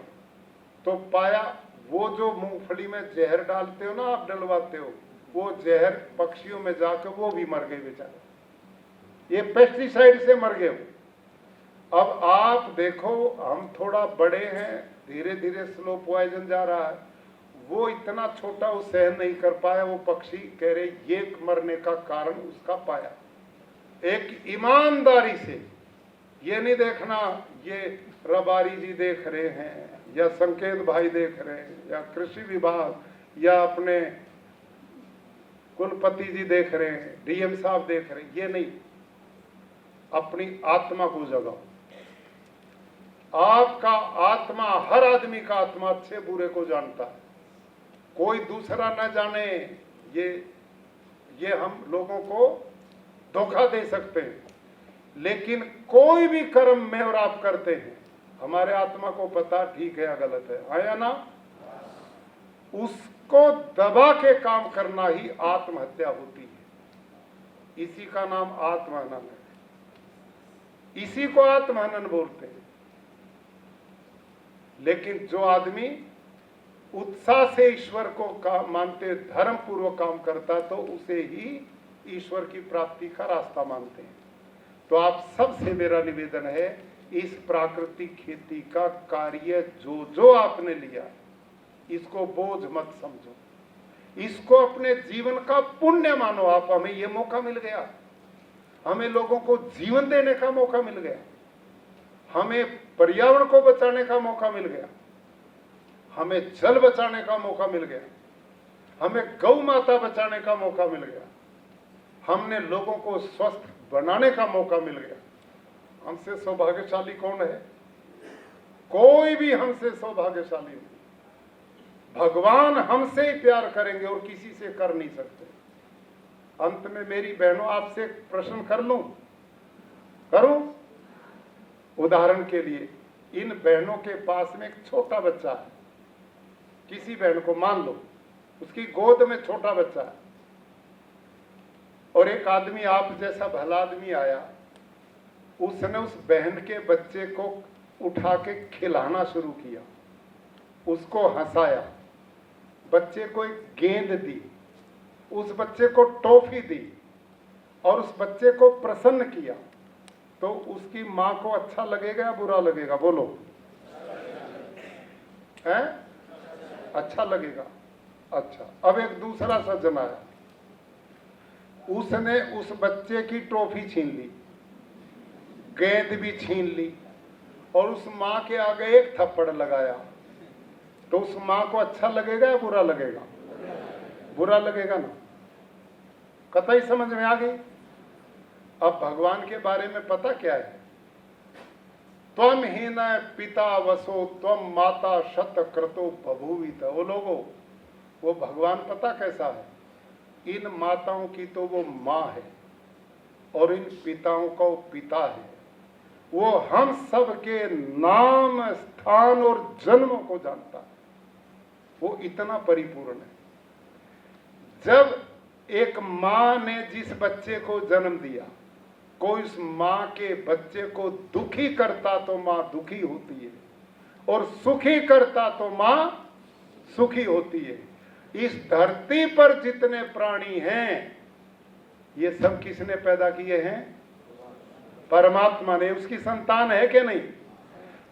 तो पाया वो जो मूंगफली में जहर डालते हो ना, आप डलवाते हो, वो जहर पक्षियों में जाकर वो भी मर गए बेचारे, ये पेस्टिसाइड से मर गए। अब आप देखो हम थोड़ा बड़े हैं, धीरे धीरे स्लो पॉइजन जा रहा है, वो इतना छोटा वो सहन नहीं कर पाया। वो पक्षी कह रहे ये मरने का कारण उसका पाया। एक ईमानदारी से, ये नहीं देखना ये रबारी जी देख रहे हैं या संकेत भाई देख रहे हैं या कृषि विभाग या अपने कुलपति जी देख रहे हैं, डीएम साहब देख रहे हैं, ये नहीं, अपनी आत्मा को जगाओ। आपका आत्मा, हर आदमी का आत्मा अच्छे बुरे को जानता है, कोई दूसरा न जाने। ये हम लोगों को धोखा दे सकते हैं, लेकिन कोई भी कर्म में और आप करते हैं, हमारे आत्मा को पता ठीक है या गलत है, आया ना? उसको दबा के काम करना ही आत्महत्या होती है। इसी का नाम आत्महनन है, इसी को आत्महनन बोलते हैं। लेकिन जो आदमी उत्साह से ईश्वर को मानते, धर्म पूर्वक काम करता, तो उसे ही ईश्वर की प्राप्ति का रास्ता मानते हैं। तो आप सबसे मेरा निवेदन है, इस प्राकृतिक खेती का कार्य जो जो आपने लिया, इसको बोझ मत समझो, इसको अपने जीवन का पुण्य मानो। आप, हमें ये मौका मिल गया, हमें लोगों को जीवन देने का मौका मिल गया, हमें पर्यावरण को बचाने का मौका मिल गया, हमें जल बचाने का मौका मिल गया, हमें गौ माता बचाने का मौका मिल गया, हमने लोगों को स्वस्थ बनाने का मौका मिल गया। हमसे सौभाग्यशाली कौन है? कोई भी हमसे सौभाग्यशाली नहीं। भगवान हमसे ही प्यार करेंगे और किसी से कर नहीं सकते। अंत में मेरी बहनों, आपसे एक प्रश्न कर लूं, करूं? उदाहरण के लिए, इन बहनों के पास में एक छोटा बच्चा है, किसी बहन को मान लो उसकी गोद में छोटा बच्चा है, और एक आदमी आप जैसा भला आदमी आया, उसने उस बहन के बच्चे को उठा के खिलाना शुरू किया, उसको हंसाया, बच्चे को एक गेंद दी, उस बच्चे को टॉफी दी और उस बच्चे को प्रसन्न किया, तो उसकी मां को अच्छा लगेगा या बुरा लगेगा? बोलो, हैं? अच्छा लगेगा। अच्छा, अब एक दूसरा सज्जन आया, उसने उस बच्चे की टॉफी छीन ली, गेंद भी छीन ली और उस मां के आगे एक थप्पड़ लगाया, तो उस मां को अच्छा लगेगा या बुरा लगेगा? बुरा लगेगा ना। कतई समझ में आ गई? अब भगवान के बारे में पता क्या है? त्वम हीन पिता वसो त्वम माता शत क्रतो बभूवित। वो लोगों, वो भगवान पता कैसा है? इन माताओं की तो वो माँ है और इन पिताओं का वो पिता है। वो हम सब के नाम, स्थान और जन्मों को जानता है, वो इतना परिपूर्ण है। जब एक माँ ने जिस बच्चे को जन्म दिया, कोई उस माँ के बच्चे को दुखी करता तो माँ दुखी होती है, और सुखी करता तो माँ सुखी होती है। इस धरती पर जितने प्राणी हैं, ये सब किसने पैदा किए हैं? परमात्मा ने। उसकी संतान है कि नहीं?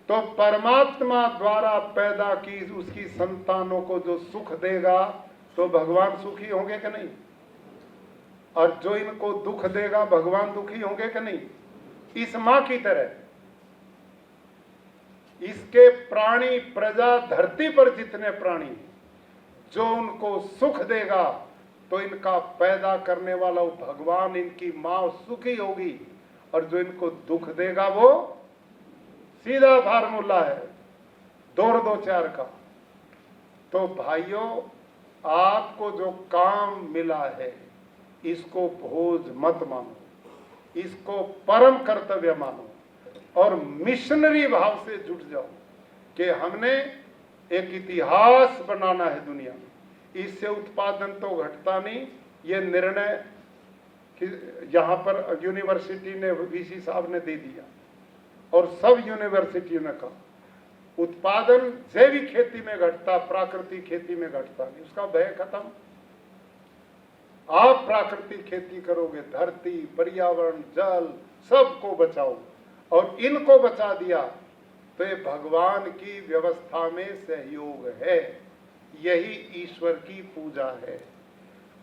तो परमात्मा द्वारा पैदा की उसकी संतानों को जो सुख देगा, तो भगवान सुखी होंगे कि नहीं? और जो इनको दुख देगा, भगवान दुखी होंगे कि नहीं? इस मां की तरह इसके प्राणी, प्रजा, धरती पर जितने प्राणी, जो उनको सुख देगा तो इनका पैदा करने वाला वो भगवान, इनकी माँ सुखी होगी, और जो इनको दुख देगा वो सीधा फार्मूला है 2-2-4 का। तो भाइयों, आपको जो काम मिला है इसको भोज मत मानो, इसको परम कर्तव्य मानो और मिशनरी भाव से जुट जाओ कि हमने एक इतिहास बनाना है दुनिया में। इससे उत्पादन तो घटता नहीं, ये निर्णय यहाँ पर यूनिवर्सिटी ने, वीसी साहब ने दे दिया और सब यूनिवर्सिटी ने कहा उत्पादन जैविक खेती में घटता, प्राकृतिक खेती में घटता नहीं, उसका भय खत्म। आप प्राकृतिक खेती करोगे, धरती, पर्यावरण, जल सबको बचाओ, और इनको बचा दिया तो ये भगवान की व्यवस्था में सहयोग है, यही ईश्वर की पूजा है।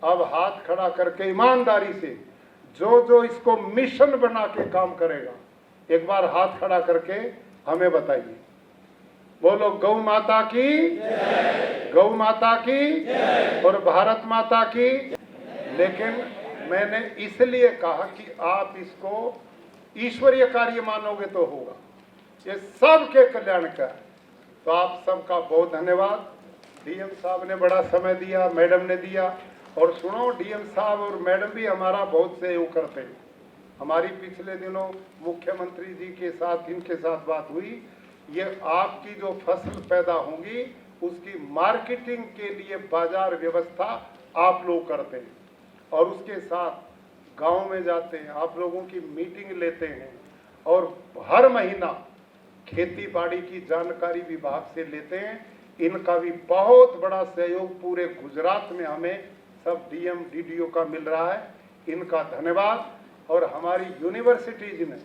अब हाथ खड़ा करके ईमानदारी से जो जो इसको मिशन बना के काम करेगा, एक बार हाथ खड़ा करके हमें बताइए। बोलो गौ माता की जय, गौ माता की जय, और भारत माता की। लेकिन मैंने इसलिए कहा कि आप इसको ईश्वरीय कार्य मानोगे तो होगा, ये सबके कल्याण का है। तो आप सबका बहुत धन्यवाद। डीएम साहब ने बड़ा समय दिया, मैडम ने दिया, और सुनो, डीएम साहब और मैडम भी हमारा बहुत सहयोग करते हैं। हमारी पिछले दिनों मुख्यमंत्री जी के साथ, इनके साथ बात हुई, ये आपकी जो फसल पैदा होंगी उसकी मार्केटिंग के लिए बाजार व्यवस्था आप लोग करते हैं, और उसके साथ गांव में जाते हैं, आप लोगों की मीटिंग लेते हैं, और हर महीना खेती बाड़ी की जानकारी विभाग से लेते हैं। इनका भी बहुत बड़ा सहयोग पूरे गुजरात में हमें सब डीएम डीडीओ का मिल रहा है, इनका धन्यवाद। और हमारी यूनिवर्सिटीज ने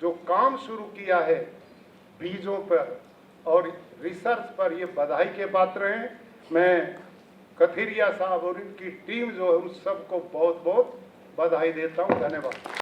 जो काम शुरू किया है बीजों पर और रिसर्च पर, ये बधाई के पात्र हैं। मैं कथिरिया साहब और इनकी टीम जो है उन सबको बहुत बहुत बधाई देता हूँ। धन्यवाद।